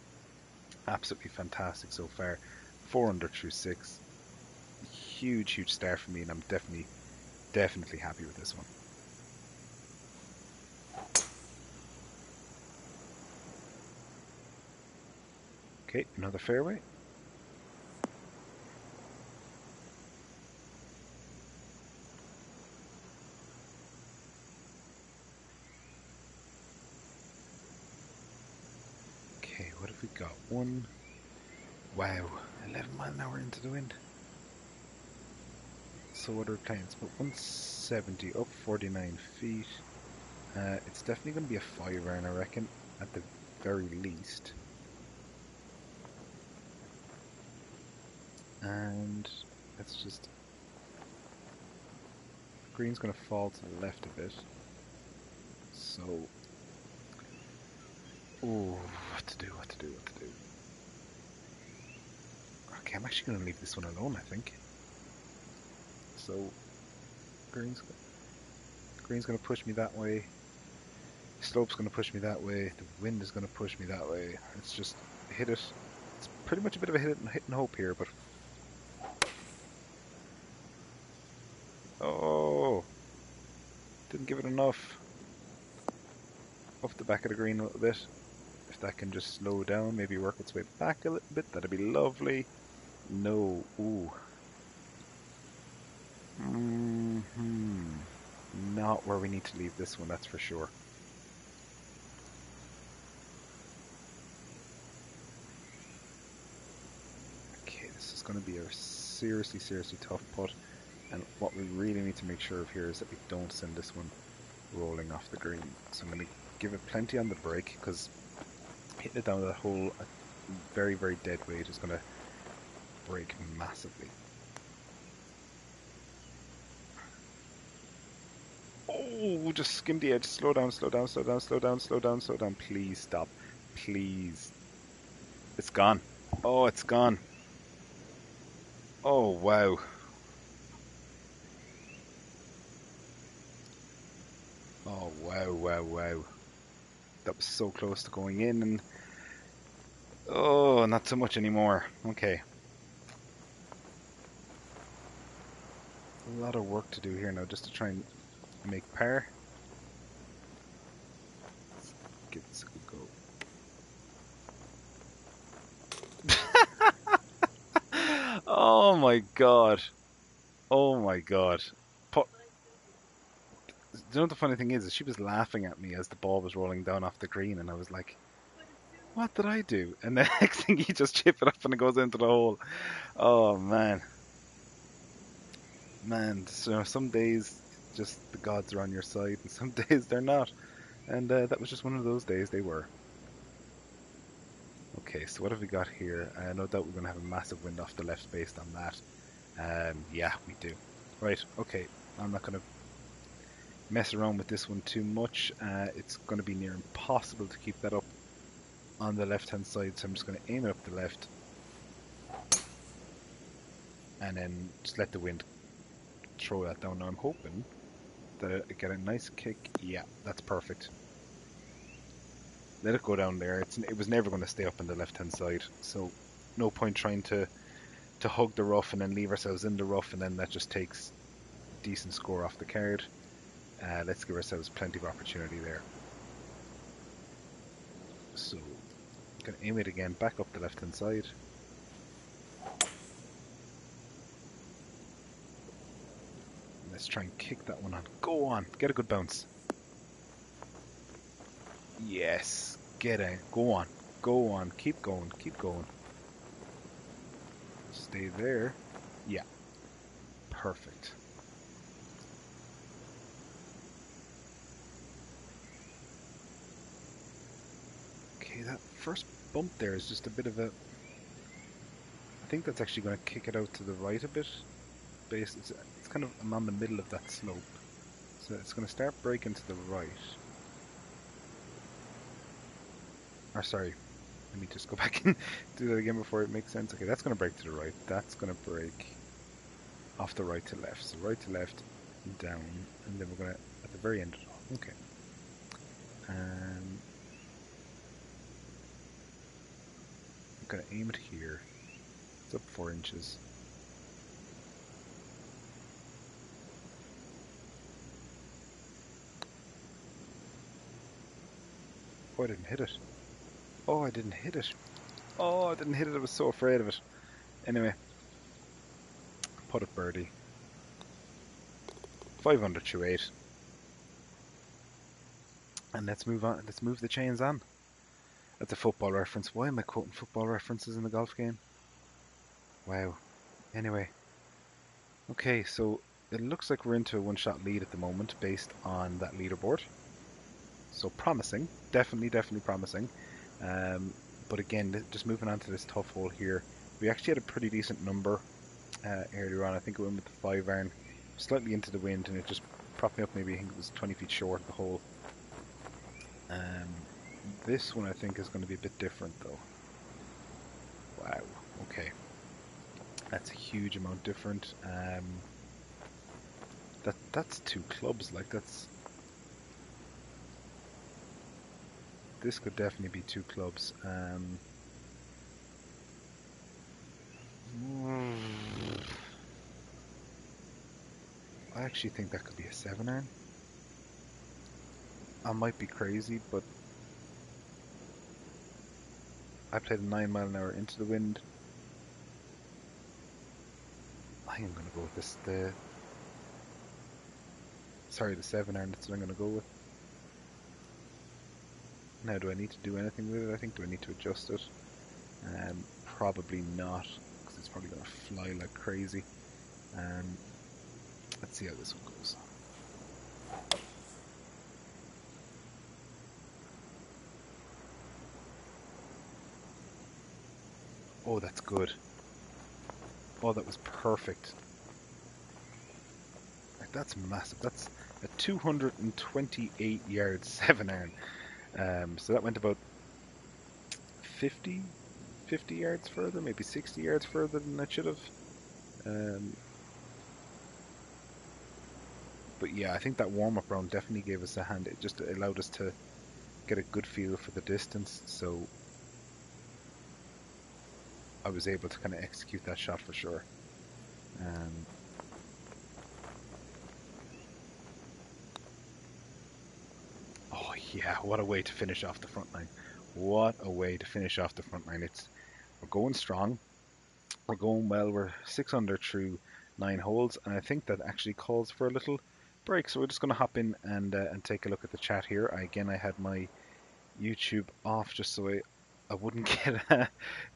absolutely fantastic so far. 4 under through 6. Huge, huge start for me, and I'm definitely happy with this one. Okay, another fairway. Okay, what have we got? Wow, 11 mile an hour into the wind. So what are we playing? It's about 170 up 49 feet. It's definitely going to be a 5-iron, I reckon, at the very least. And let's just... Green's going to fall to the left a bit. So... Oh, what to do. Okay, I'm actually going to leave this one alone, I think. So, Green's going to push me that way. Slope's going to push me that way. The wind is going to push me that way. Let's just hit it. It's pretty much a bit of a hit and hope here, but... Oh! Didn't give it enough. Off the back of the green a little bit. If that can just slow down, maybe work its way back a little bit, that'd be lovely. No. Ooh. Not where we need to leave this one, that's for sure. Okay, this is going to be a seriously, seriously tough putt. And what we really need to make sure of here is that we don't send this one rolling off the green. So I'm going to give it plenty on the break, because hitting it down to that hole at very, very dead weight is going to break massively. Oh, just skim the edge. Slow down, slow down, slow down, slow down, slow down, slow down. Please stop. Please. It's gone. Oh, it's gone. Oh, wow. Oh, wow, wow, wow. That was so close to going in, and oh, not so much anymore. Okay. A lot of work to do here now just to try and make par. Let's give this a good go. Oh my god. Oh my god. Do you know what the funny thing is she was laughing at me as the ball was rolling down off the green, and I was like, what did I do? And the next thing you just chip it up and it goes into the hole. Oh man. Man, so some days just the gods are on your side and some days they're not. And that was just one of those days they were. Okay, so what have we got here? No doubt we're going to have a massive wind off the left based on that. Yeah, we do. Right, okay. I'm not going to mess around with this one too much. It's going to be near impossible to keep that up on the left hand side, so I'm just going to aim it up the left and then just let the wind throw that down. Now I'm hoping that I get a nice kick. Yeah, that's perfect. Let it go down there. It was never going to stay up on the left hand side, so no point trying to hug the rough and then leave ourselves in the rough, and then that just takes decent score off the card. Let's give ourselves plenty of opportunity there. So, gonna aim it again back up the left hand side. Let's try and kick that one on. Go on, get a good bounce. Yes, get it. Go on, go on. Keep going, keep going. Stay there. Yeah, perfect. Okay, that first bump there is just a bit of a... I think that's actually going to kick it out to the right a bit. It's kind of I'm on the middle of that slope, so it's going to start breaking to the right. Or sorry, let me just go back and do that again before it makes sense. Okay, that's going to break to the right. That's going to break off the right to left. So right to left, down, and then we're going to at the very end. Okay. I'm going to aim it here. It's up 4 inches. Oh, I didn't hit it. Oh, I didn't hit it. Oh, I didn't hit it. I was so afraid of it. Anyway, put it birdie. 5 under 2-8. And let's move on. Let's move the chains on. That's a football reference. Why am I quoting football references in the golf game? Wow. Anyway. Okay, so it looks like we're into a one-shot lead at the moment based on that leaderboard. So promising. Definitely, definitely promising. But again, just moving on to this tough hole here. We actually had a pretty decent number earlier on. I think it went with the 5 iron. Slightly into the wind, and it just propped me up maybe, I think it was 20 feet short of the hole. This one I think is going to be a bit different though. Wow, okay. That's a huge amount different. That's 2 clubs, like that's... This could definitely be 2 clubs. I actually think that could be a 7 iron. I might be crazy, but I played a 9 mile an hour into the wind. I am going to go with this. The 7 iron. That's what I'm going to go with. Now, do I need to do anything with it? I think, do I need to adjust it? Probably not, because it's probably going to fly like crazy. Let's see how this one goes. Oh, that's good. Oh, that was perfect. Like, that's massive. That's a 228 yard 7 iron. So that went about 50 yards further, maybe 60 yards further than I should have. But yeah, I think that warm-up round definitely gave us a hand. It just allowed us to get a good feel for the distance, so I was able to kind of execute that shot for sure. Oh yeah, what a way to finish off the front line. What a way to finish off the front line. We're going strong. We're going well. We're 6 under through 9 holes, and I think that actually calls for a little break. So we're just going to hop in and take a look at the chat here. I had my YouTube off just so I wouldn't get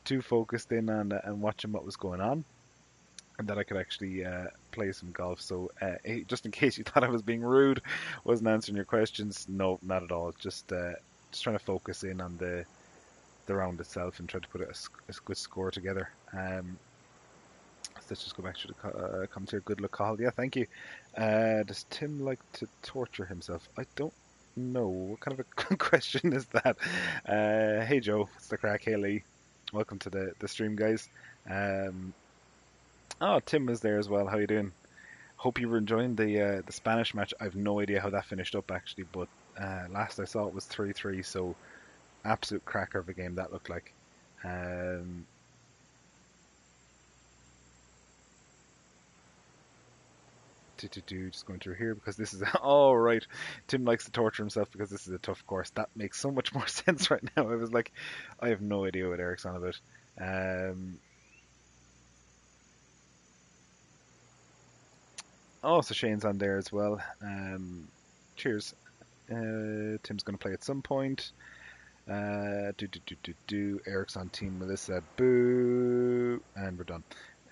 too focused in on and watching what was going on, and that I could actually play some golf. So just in case you thought I was being rude, wasn't answering your questions, no, not at all. Just trying to focus in on the round itself and try to put a good score together. Let's just go back to the comments here. Good luck, Cahill. Yeah, thank you. Does Tim like to torture himself? I don't know. What kind of a question is that? Hey Joe, it's the crack. Hey Lee, welcome to the stream, guys. Oh, Tim was there as well. How you doing? Hope you were enjoying the Spanish match. I've no idea how that finished up actually, but last I saw it was 3-3. So absolute cracker of a game that looked like. Just going through here because this is all right. Tim likes to torture himself because this is a tough course. That makes so much more sense right now. I was like, I have no idea what Eric's on about. Oh, so Shane's on there as well. Cheers. Tim's going to play at some point. Eric's on Team Melissa. Boo, and we're done.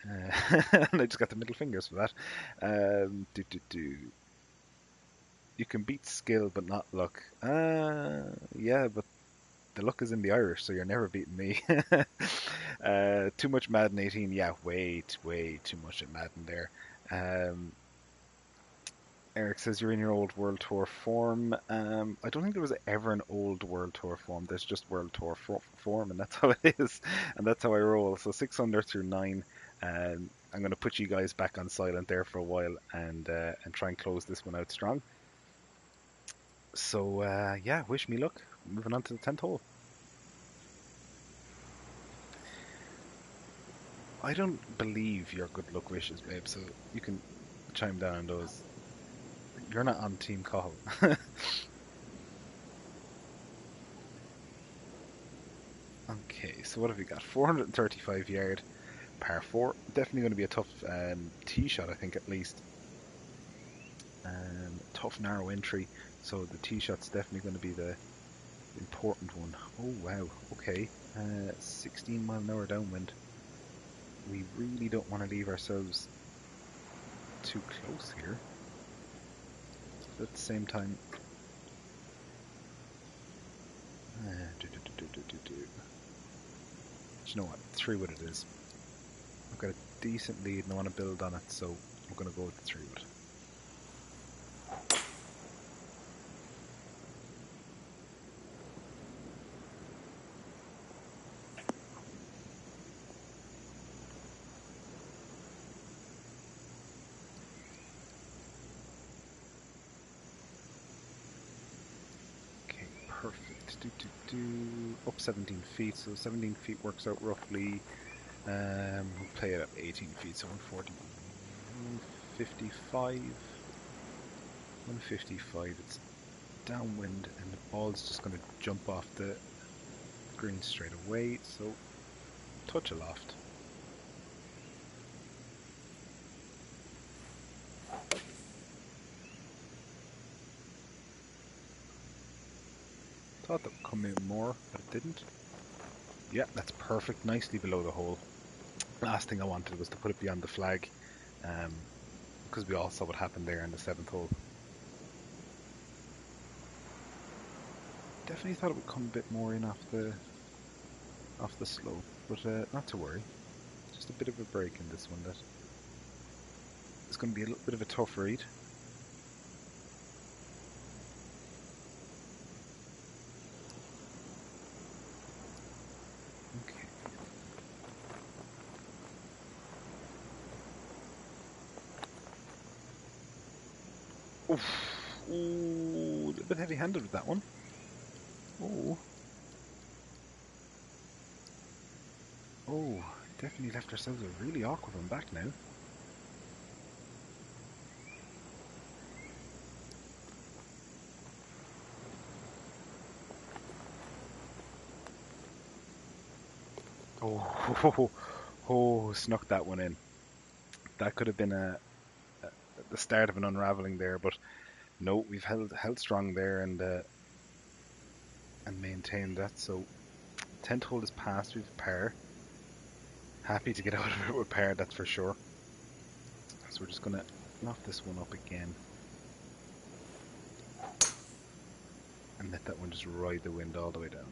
And I just got the middle fingers for that. You can beat skill but not luck. Yeah, but the luck is in the Irish, so you're never beating me. Too much Madden 18. Yeah, way too much at Madden there. Eric says you're in your old World Tour form. I don't think there was ever an old World Tour form. There's just World Tour form, and that's how it is, and that's how I roll. So 6 under through 9. I'm going to put you guys back on silent there for a while and try and close this one out strong. So yeah, wish me luck. Moving on to the 10th hole. I don't believe your good luck wishes, babe. So you can chime down on those. You're not on Team Cahill. Okay, so what have we got? 435 yard, par 4. Definitely going to be a tough tee shot, I think, at least. Tough narrow entry, so the tee shot's definitely going to be the important one. Oh wow, okay. 16 mile an hour downwind. We really don't want to leave ourselves too close here. But at the same time, do you know what? 3 wood it is. I've got a decent lead and I want to build on it, so I'm going to go with the 3 wood. Okay, perfect. Up 17 feet, so 17 feet works out roughly. We'll play it at 18 feet, so 140, 155. 155. It's downwind, and the ball's just going to jump off the green straight away, so touch a loft. Thought that would come in more, but it didn't. Yeah, that's perfect, nicely below the hole. Last thing I wanted was to put it beyond the flag, because we all saw what happened there in the 7th hole. Definitely thought it would come a bit more in off the slope, but not to worry. Just a bit of a break in this one that is going to be a little bit of a tough read. Okay. Oof. Ooh, a little bit heavy-handed with that one. Oh. Oh, definitely left ourselves a really awkward one back now. Oh, oh, snuck that one in. That could have been the start of an unraveling there, but no, we've held strong there and maintained that. So 10th hole is passed. We've par. Happy to get out of it with par, that's for sure. So we're just gonna loft this one up again and let that one just ride the wind all the way down.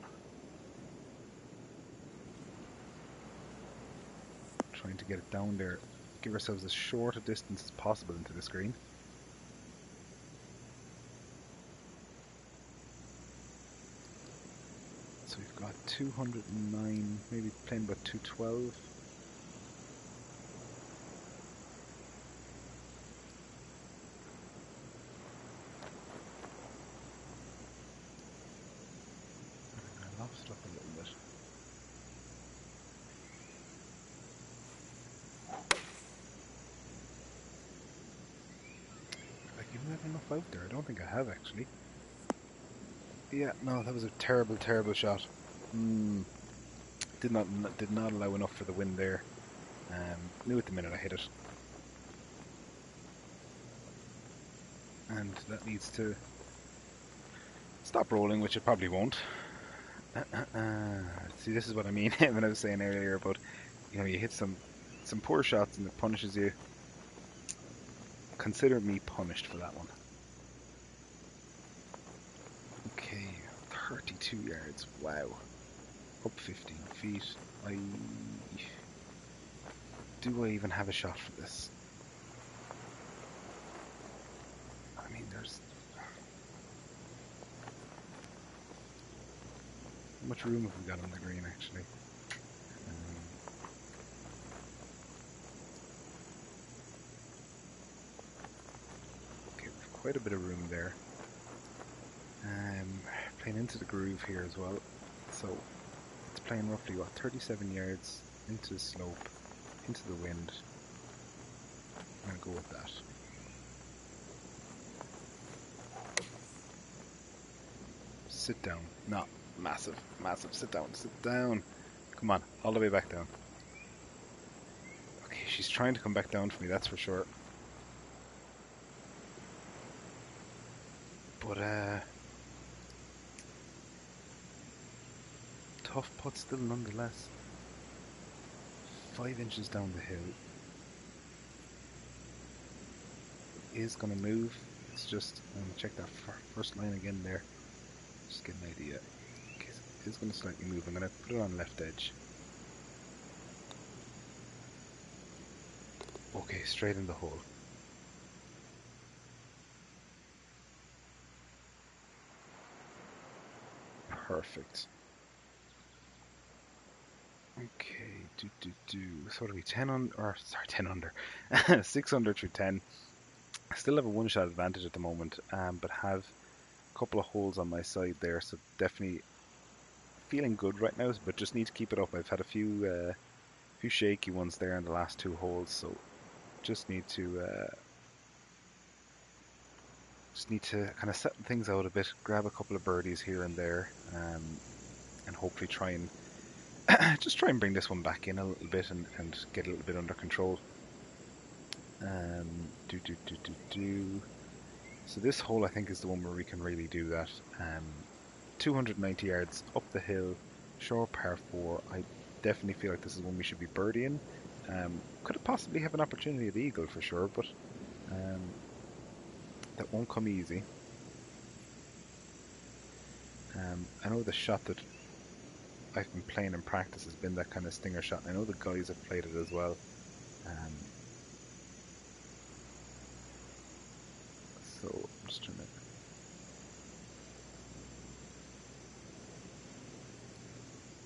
Trying to get it down there. Give ourselves as short a distance as possible into the screen. So we've got 209, maybe playing about 212. I lost it up a little bit. Like, you have enough out there? I don't think I have actually. Yeah, no, that was a terrible, terrible shot. Did not allow enough for the win there. Knew at the minute I hit it, and that needs to stop rolling, which it probably won't. See, this is what I mean when I was saying earlier about, you hit some poor shots and it punishes you. Consider me punished for that one. Okay, 32 yards. Wow. Up 15 feet. Do I even have a shot for this? I mean, there's... How much room have we got on the green, actually? Okay, we've quite a bit of room there. Playing into the groove here as well. So, it's playing roughly, what, 37 yards into the slope, into the wind. I'm going to go with that. Sit down. No, massive, massive. Sit down, sit down. Come on, all the way back down. Okay, she's trying to come back down for me, that's for sure. But, tough putt still nonetheless. 5 inches down the hill. It is going to move. It's just, check that first line again there. Just get an idea. Okay, so it is going to slightly move. I'm going to put it on left edge. Okay, straight in the hole. Perfect. Okay, So what are we, 10 on, or sorry, 10 under. 6 under through 10. I still have a one-shot advantage at the moment, but have a couple of holes on my side there, so definitely feeling good right now, but just need to keep it up. I've had a few shaky ones there in the last 2 holes, so just need to kind of set things out a bit, grab a couple of birdies here and there, and hopefully try and just try and bring this one back in a little bit and get a little bit under control. So this hole I think is the one where we can really do that. 290 yards up the hill, shore par 4. I definitely feel like this is one we should be birdieing. Could have possibly have an opportunity at eagle for sure, but that won't come easy. I know the shot that I've been playing in practice has been that kind of stinger shot. I know the guys have played it as well. So I'm just trying to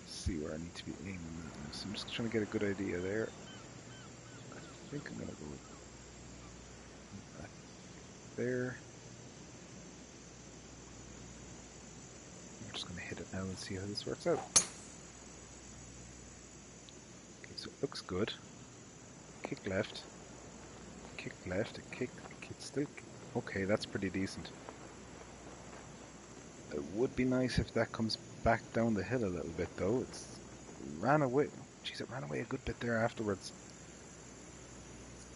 see where I need to be aiming. So I'm just trying to get a good idea there. I think I'm gonna go with that there. I'm just gonna hit it now and see how this works out. Okay, so it looks good. Kick left. Kick left. Kick still. Okay, that's pretty decent. It would be nice if that comes back down the hill a little bit though. It's ran away. Jeez, it ran away a good bit there afterwards.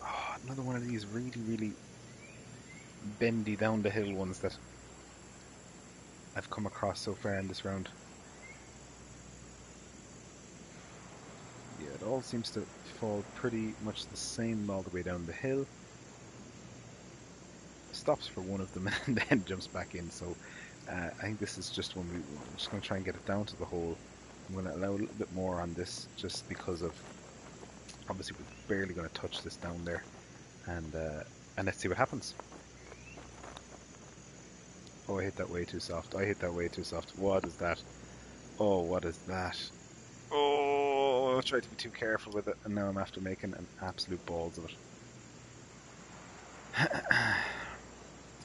Oh, another one of these really bendy down the hill ones that I've come across so far in this round. Yeah, it all seems to fall pretty much the same all the way down the hill. Stops for one of them and then jumps back in. So I think this is just one we're just going to try and get it down to the hole. I'm going to allow a little bit more on this just because of obviously we're barely going to touch this down there, and let's see what happens. Oh, I hit that way too soft. I hit that way too soft. What is that? Oh, what is that? Oh, I tried to be too careful with it, and now I'm after making an absolute balls of it.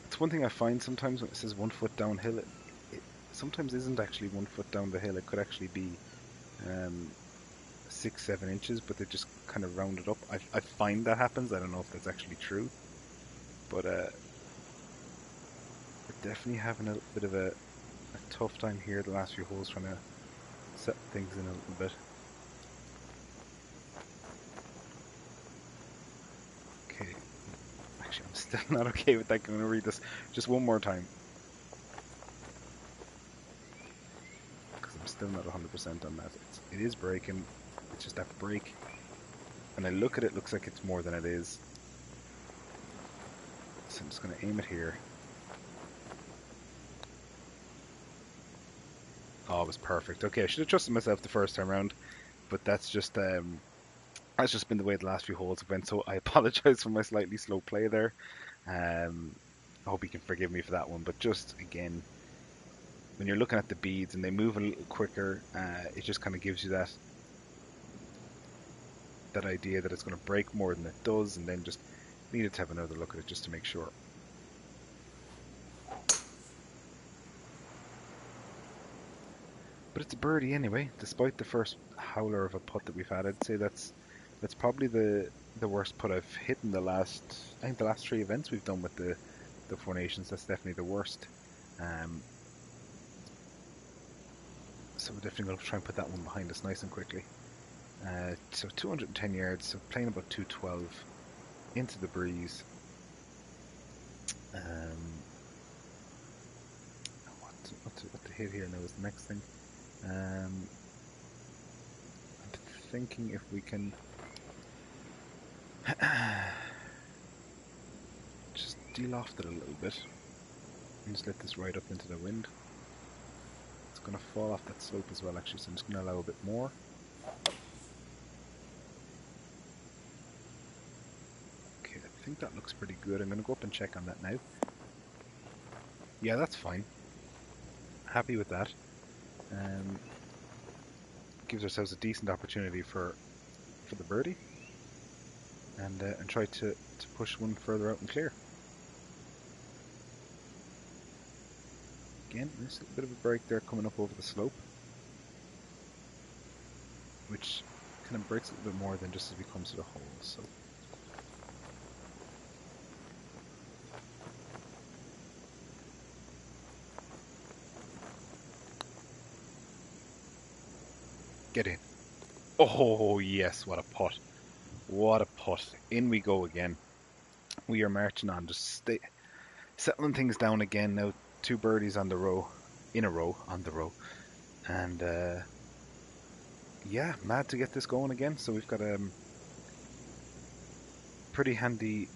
It's one thing I find sometimes when it says 1 foot downhill, it sometimes isn't actually 1 foot down the hill. It could actually be 6-7 inches, but they just kind of round it up. I find that happens. I don't know if that's actually true, but we're definitely having a bit of a tough time here the last few holes, trying to set things in a little bit. Okay, actually I'm still not okay with that. I'm going to read this just one more time, because I'm still not 100% on that. It is breaking. It's just that break, and I look at it, looks like it's more than it is. So I'm just going to aim it here. Oh, it was perfect. Okay, I should have trusted myself the first time around, but that's just been the way the last few holes have went. So I apologize for my slightly slow play there. I hope you can forgive me for that one. But just again, when you're looking at the beads and they move a little quicker, it just kind of gives you that idea that it's going to break more than it does, and then just needed to have another look at it just to make sure. But it's a birdie anyway, despite the first howler of a putt that we've had. I'd say that's probably the worst putt I've hit in the last 3 events we've done with the Four Nations. That's definitely the worst. So we're definitely going to try and put that one behind us nice and quickly. So 210 yards, so playing about 212 into the breeze. What to hit here now is the next thing. I'm thinking if we can just de-loft it a little bit and just let this ride up into the wind. It's going to fall off that slope as well actually, so I'm just going to allow a bit more. Okay, I think that looks pretty good. I'm going to go up and check on that now. Yeah, that's fine. Happy with that. Gives ourselves a decent opportunity for the birdie, and try to push one further out and clear. Again, there's a bit of a break there coming up over the slope, which kind of breaks a little bit more than just as we come to the hole. So Get in. Oh, yes, what a putt. What a putt. In we go again. We are marching on, just settling things down again now. Two birdies on the row, in a row, on the row. And yeah, mad to get this going again. So we've got a pretty handy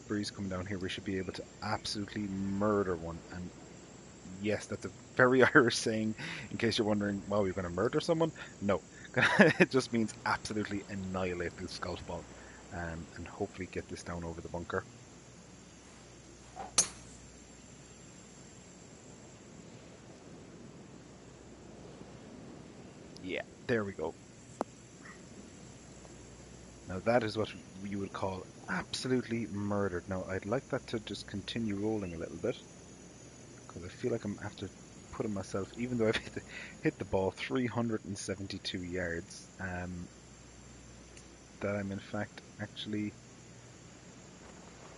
breeze coming down here. We should be able to absolutely murder one. And yes, that's a very Irish saying, in case you're wondering, well, we're going to murder someone. No, it just means absolutely annihilate this golf ball, and hopefully get this down over the bunker. Yeah, there we go. Now that is what you would call absolutely murdered. Now I'd like that to just continue rolling a little bit, because I feel like I'm after putting myself, even though I've hit the ball 372 yards, that I'm in fact actually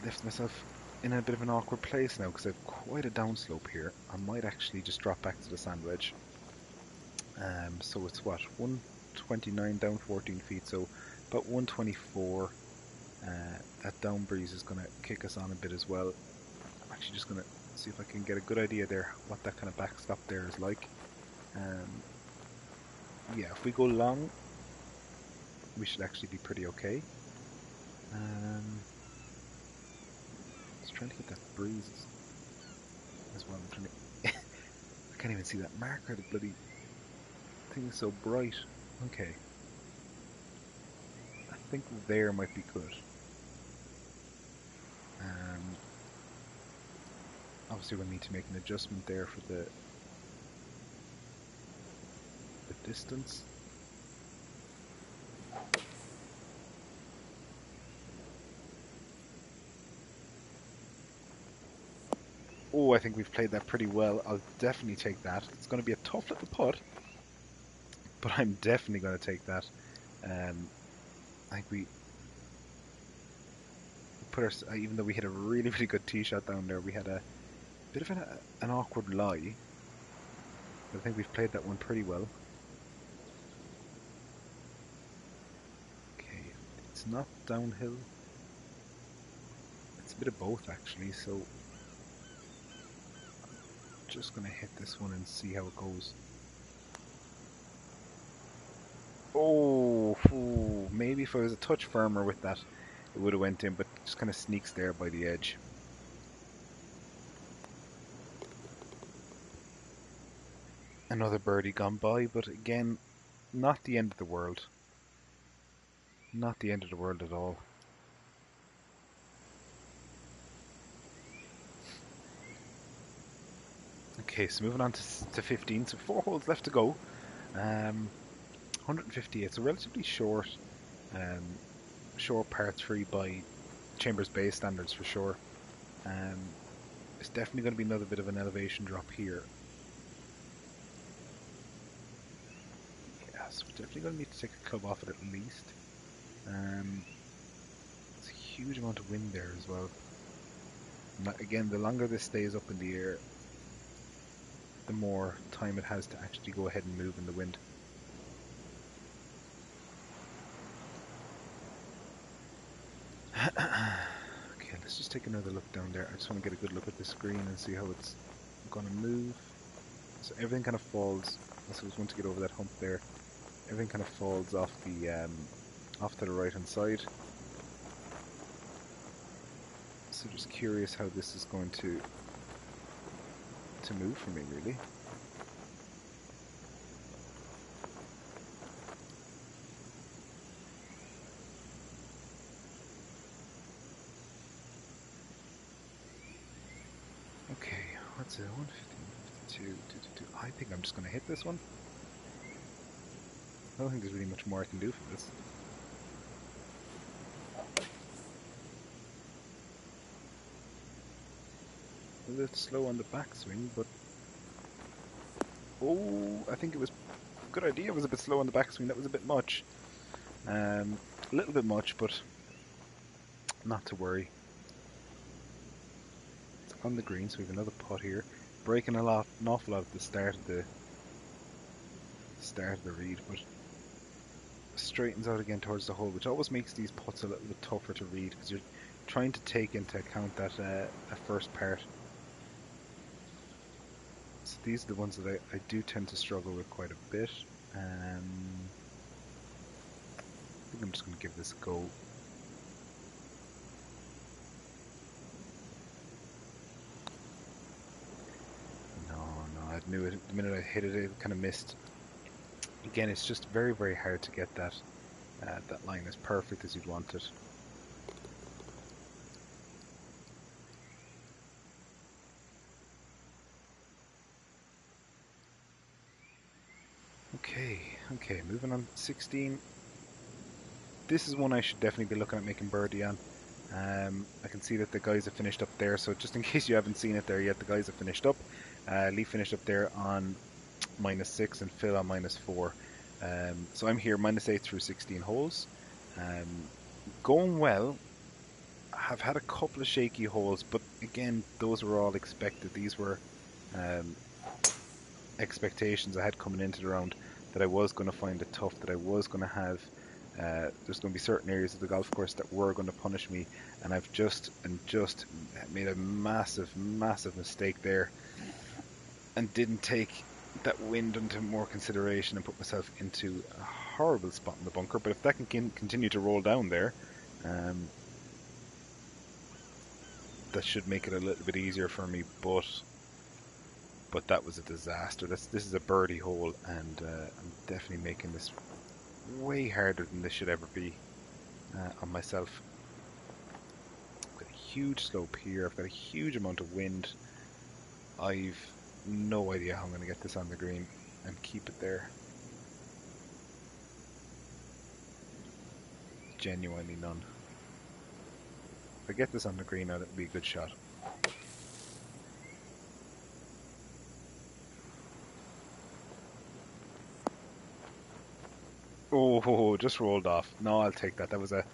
left myself in a bit of an awkward place now, because I've quite a downslope here. I might actually just drop back to the sand wedge. So it's what, 129 down 14 feet, so about 124. That down breeze is going to kick us on a bit as well. I'm actually just going to see if I can get a good idea there what that kind of backstop there is like. Yeah, if we go long, we should actually be pretty okay. Just trying to get that breeze as well. I'm trying to I can't even see that marker. The bloody thing is so bright. Okay. I think there might be good. Obviously we'll need to make an adjustment there for the distance. Oh, I think we've played that pretty well. I'll definitely take that. It's going to be a tough little putt, but I'm definitely going to take that. I think we put our, even though we hit a really, really good tee shot down there, we had a bit of an awkward lie. But I think we've played that one pretty well. Okay, it's not downhill. It's a bit of both actually, so just going to hit this one and see how it goes. Oh, maybe if I was a touch firmer with that, it would have went in, but just kind of sneaks there by the edge. Another birdie gone by, but again, not the end of the world. Not the end of the world at all. Okay, so moving on to 15, so 4 holes left to go. 158, so relatively short, short par 3 by Chambers Bay standards for sure. It's definitely going to be another bit of an elevation drop here. Yeah, so we're definitely going to need to take a club off it at least. It's a huge amount of wind there as well. Again, the longer this stays up in the air, the more time it has to actually go ahead and move in the wind. Okay, let's just take another look down there. I just want to get a good look at the screen and see how it's going to move. So everything kind of falls. So I just want to get over that hump there. Everything kind of falls off the off to the right hand side. So just curious how this is going to move for me, really. Okay, what's it? 115, 52. I think I'm just going to hit this one. I don't think there's really much more I can do for this. A little slow on the backswing, but oh, I think it was a good idea. It was a bit slow on the backswing. That was a bit much. A little bit much, but not to worry. It's on the green, so we have another putt here. Breaking an awful lot at the start of the read, but straightens out again towards the hole, which always makes these putts a little bit tougher to read because you're trying to take into account that first part. So these are the ones that I do tend to struggle with quite a bit. I think I'm just going to give this a go. No, I knew it. The minute I hit it, it kind of missed. Again, it's just very, very hard to get that that line as perfect as you'd want it. Okay, moving on. 16. This is one I should definitely be looking at making birdie on. I can see that the guys have finished up there, so just in case you haven't seen it there yet, the guys have finished up. Lee finished up there on -6 and Phil on -4. So I'm here -8 through 16 holes. Going well. I've had a couple of shaky holes, but again, those were all expected. These were expectations I had coming into the round, that I was going to find it tough, that I was going to have there's going to be certain areas of the golf course that were going to punish me, and I've just made a massive mistake there and didn't take that wind into more consideration and put myself into a horrible spot in the bunker. But if that can continue to roll down there, that should make it a little bit easier for me, but that was a disaster. This is a birdie hole, and I'm definitely making this way harder than this should ever be on myself. I've got a huge slope here, I've got a huge amount of wind. I've no idea how I'm going to get this on the green and keep it there. Genuinely none. If I get this on the green, that'll be a good shot. Oh, just rolled off. No, I'll take that. That was a...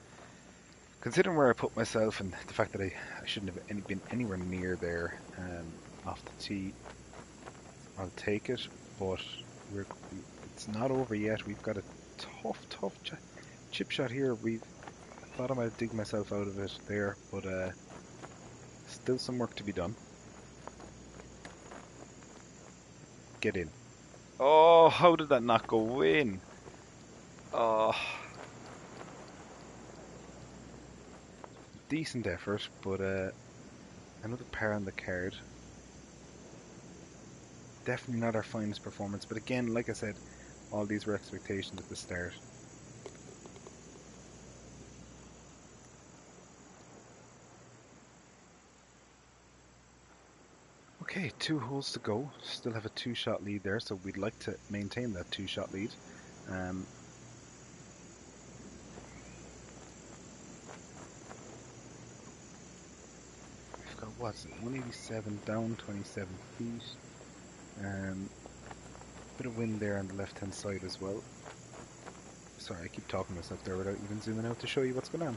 Considering where I put myself and the fact that I shouldn't have been anywhere near there off the tee, I'll take it. But it's not over yet. We've got a tough chip shot here. I thought I might dig myself out of it there, but still some work to be done. Get in. Oh, how did that not go in? Oh, decent effort, but another par on the card. Definitely not our finest performance, but again, like I said, all these were expectations at the start. Okay, 2 holes to go. Still have a 2-shot lead there, so we'd like to maintain that 2-shot lead. We've got, what's it, 187 down, 27 feet. Bit of wind there on the left hand side as well. Sorry, I keep talking to myself there without even zooming out to show you what's going on.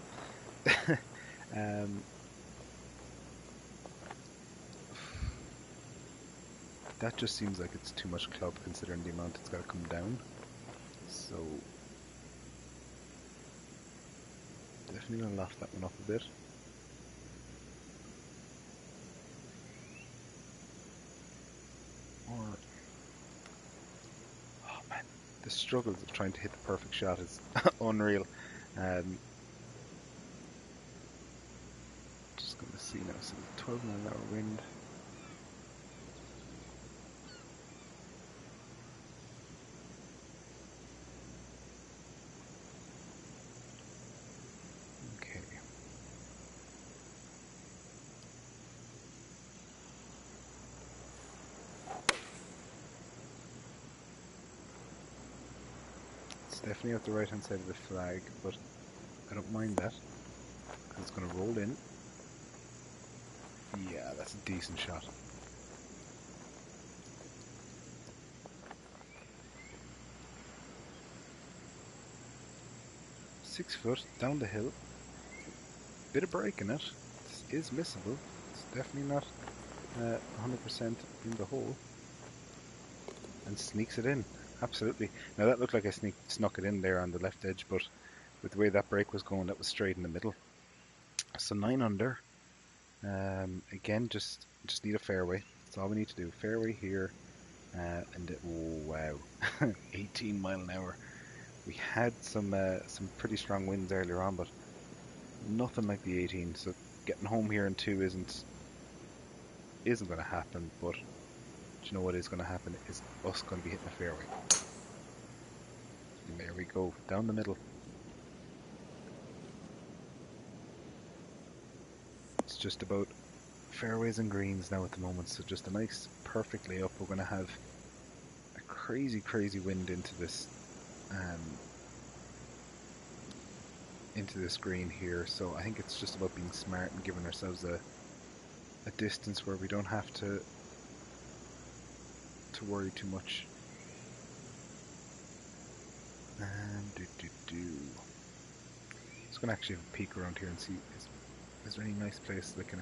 That just seems like it's too much club considering the amount it's got to come down. So definitely gonna loft that one up a bit. Or, oh man, the struggles of trying to hit the perfect shot is unreal. Just gonna see now, so 12 mile an hour wind. Definitely at the right hand side of the flag, but I don't mind that because it's going to roll in. Yeah, that's a decent shot. Six foot down the hill. Bit of break in it. This is missable. It's definitely not 100% in the hole. And sneaks it in. absolutely. Now that looked like I snuck it in there on the left edge, but with the way that break was going, that was straight in the middle. So 9 under. Again, just need a fairway. That's all we need to do. Fairway here, oh wow, 18 mile an hour. We had some pretty strong winds earlier on, but nothing like the 18. So getting home here in two isn't going to happen. But do you know what is going to happen? Is us going to be hitting the fairway. And there we go, down the middle. It's just about fairways and greens now at the moment. So just a nice, perfect layup. We're going to have a crazy, crazy wind into this green here. So I think it's just about being smart and giving ourselves a distance where we don't have to worry too much. And just gonna actually have a peek around here and see is there any nice place that I can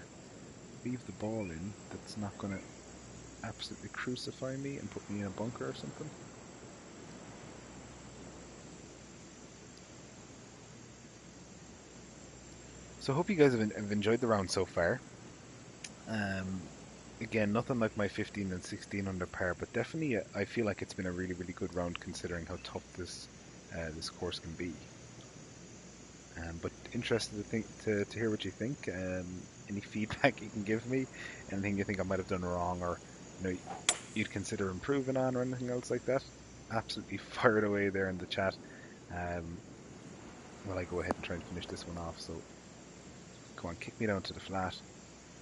leave the ball in that's not gonna absolutely crucify me and put me in a bunker or something. So I hope you guys have enjoyed the round so far. Again, nothing like my 15 and 16 under par, but definitely I feel like it's been a really, really good round considering how tough this course can be. But interested to hear what you think. Any feedback you can give me, anything you think I might have done wrong, or you'd consider improving on, or anything else like that. Absolutely fire it away there in the chat. While I go ahead and try and finish this one off. So come on, kick me down to the flat.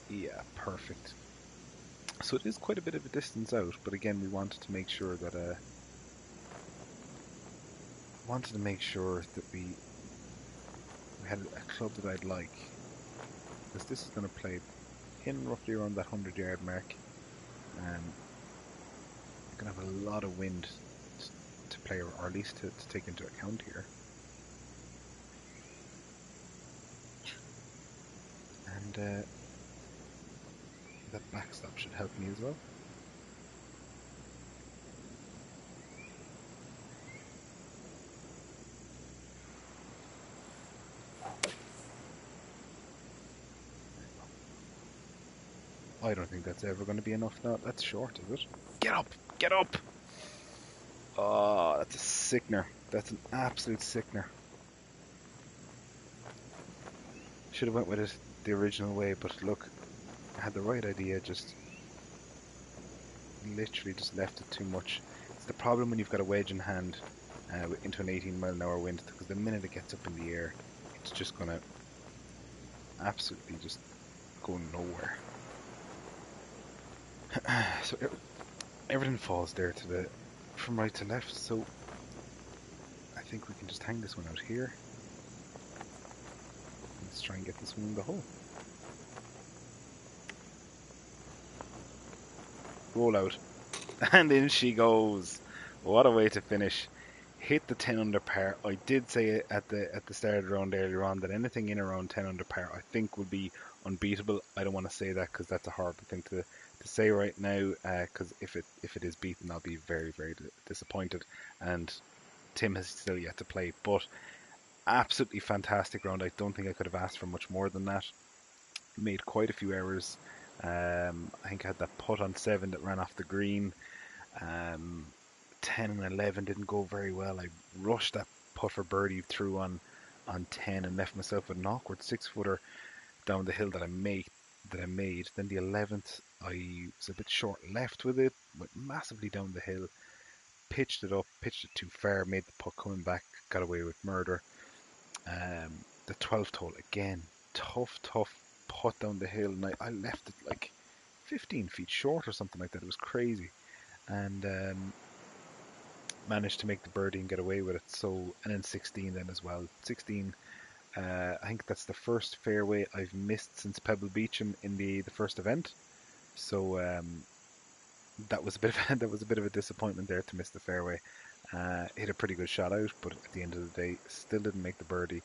Yeah, perfect. So it is quite a bit of a distance out, but again, we wanted to make sure that we had a club that I'd like, because this is going to play in roughly around that 100-yard mark. I'm going to have a lot of wind to play, or at least to take into account here. And that backstop should help me as well. I don't think that's ever going to be enough now. That's short, is it? Get up! Get up! Oh, that's a sickener. That's an absolute sickener. Should have went with it the original way, but look, I had the right idea, just literally just left it too much. It's the problem when you've got a wedge in hand into an 18 mile an hour wind, because the minute it gets up in the air, it's just going to absolutely just go nowhere. So everything falls there from right to left, so I think we can just hang this one out here. Let's try and get this one in the hole. Roll out. And in she goes. What a way to finish. Hit the 10 under par. I did say at the start of the round earlier on that anything in around 10 under par I think would be unbeatable. I don't want to say that because that's a horrible thing to say right now, because if it is beaten, I'll be very, very disappointed, and Tim has still yet to play. But absolutely fantastic round. I don't think I could have asked for much more than that. Made quite a few errors. I think I had that putt on 7 that ran off the green. 10 and 11 didn't go very well. I rushed that putt for birdie through on 10 and left myself with an awkward 6-footer down the hill that I made. Then the 11th, I was a bit short left with it, went massively down the hill, pitched it too far, made the putt coming back, got away with murder. The 12th hole again, tough putt down the hill, and I left it like 15 feet short or something like that. It was crazy, and managed to make the birdie and get away with it. So, and then 16 then as well. 16. I think that's the first fairway I've missed since Pebble Beach in the first event. So that was a bit of a disappointment there to miss the fairway. Hit a pretty good shot out, but at the end of the day, still didn't make the birdie,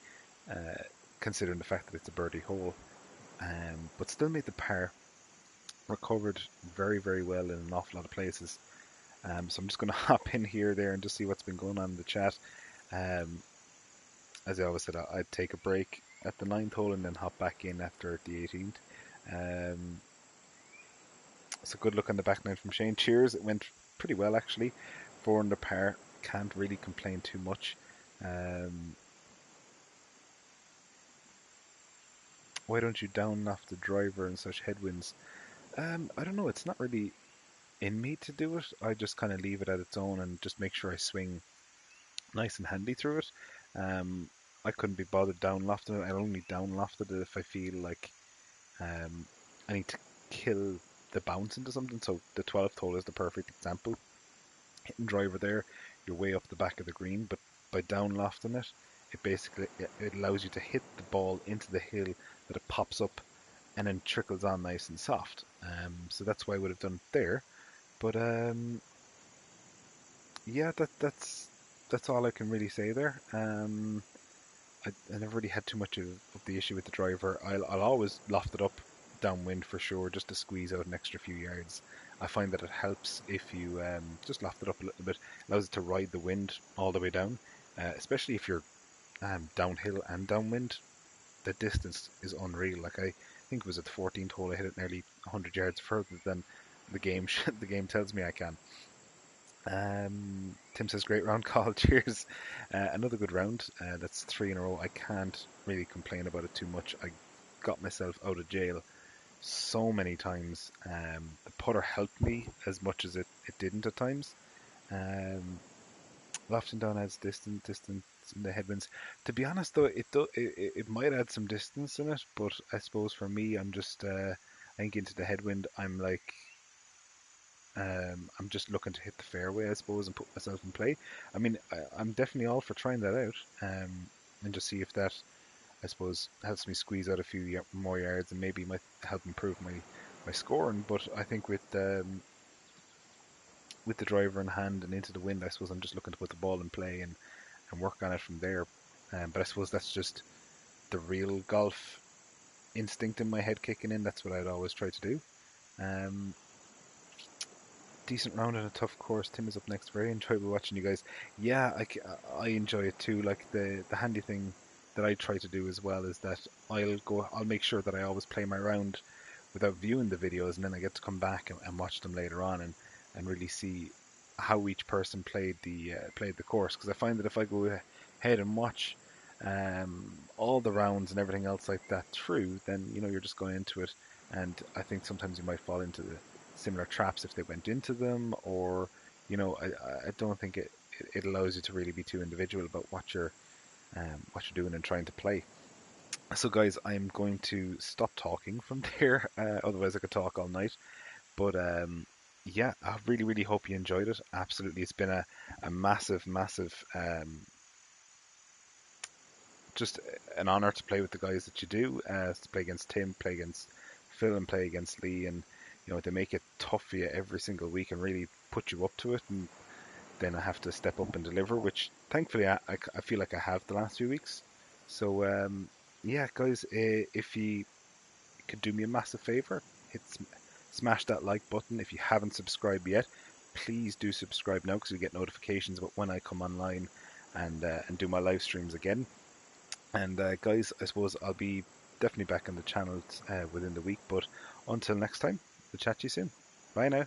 considering the fact that it's a birdie hole. But still made the par. Recovered very, very well in an awful lot of places. So I'm just going to hop in here, there, and just see what's been going on in the chat. Um, as I always said, I'd take a break at the ninth hole and then hop back in after the 18th. Um, so good luck on the back nine from Shane. Cheers. It went pretty well actually. 4 under par. Can't really complain too much. Um, why don't you down off the driver in such headwinds? I don't know. It's not really in me to do it. I just kind of leave it at its own and just make sure I swing nice and handy through it. Um, I couldn't be bothered down lofting it. I only down lofted it if I feel like um, I need to kill the bounce into something. So the 12th hole is the perfect example. Hitting driver there, you're way up the back of the green, but by down lofting it, it basically it allows you to hit the ball into the hill that it pops up and then trickles on nice and soft. So that's why I would have done it there. But yeah, that's all I can really say there. I never really had too much of the issue with the driver. I'll always loft it up downwind for sure, just to squeeze out an extra few yards. I find that it helps if you just loft it up a little bit, allows it to ride the wind all the way down, especially if you're downhill and downwind. The distance is unreal. Like I think it was at the 14th hole, I hit it nearly 100 yards further than the game the game tells me I can. Tim says, great round call. Cheers. Another good round. That's 3 in a row. I can't really complain about it too much. I got myself out of jail so many times. The putter helped me as much as it didn't at times. Um, Lofting down adds distance in the headwinds. To be honest, though, it might add some distance in it, but I suppose for me, I'm just I think into the headwind, I'm just looking to hit the fairway, I suppose, and put myself in play. I mean, I'm definitely all for trying that out, and just see if that, I suppose, helps me squeeze out a few more yards and maybe might help improve my scoring. But I think with the driver in hand and into the wind, I suppose I'm just looking to put the ball in play and work on it from there. But I suppose that's just the real golf instinct in my head kicking in. That's what I'd always try to do. Um, Decent round and a tough course. Tim is up next. Very enjoyable watching you guys. Yeah, I enjoy it too. Like the handy thing that I try to do as well is that I'll make sure that I always play my round without viewing the videos, and then I get to come back and watch them later on and really see how each person played the course. Because I find that if I go ahead and watch all the rounds and everything else like that through, then you're just going into it, and I think sometimes you might fall into the similar traps if they went into them, or I don't think it allows you to really be too individual about what you're doing and trying to play. So guys, I'm going to stop talking from there. Otherwise, I could talk all night. But yeah, I really, really hope you enjoyed it. Absolutely, it's been a massive, massive, just an honor to play with the guys that you do. To play against Tim, play against Phil, and play against Lee, and they make it tough for you every single week and really put you up to it. And then I have to step up and deliver, which thankfully I feel like I have the last few weeks. So yeah, guys, if you could do me a massive favor, smash that like button. If you haven't subscribed yet, please do subscribe now, because you get notifications about when I come online and do my live streams again. And guys, I suppose I'll be definitely back on the channel within the week. But until next time, we'll chat to you soon. Bye now.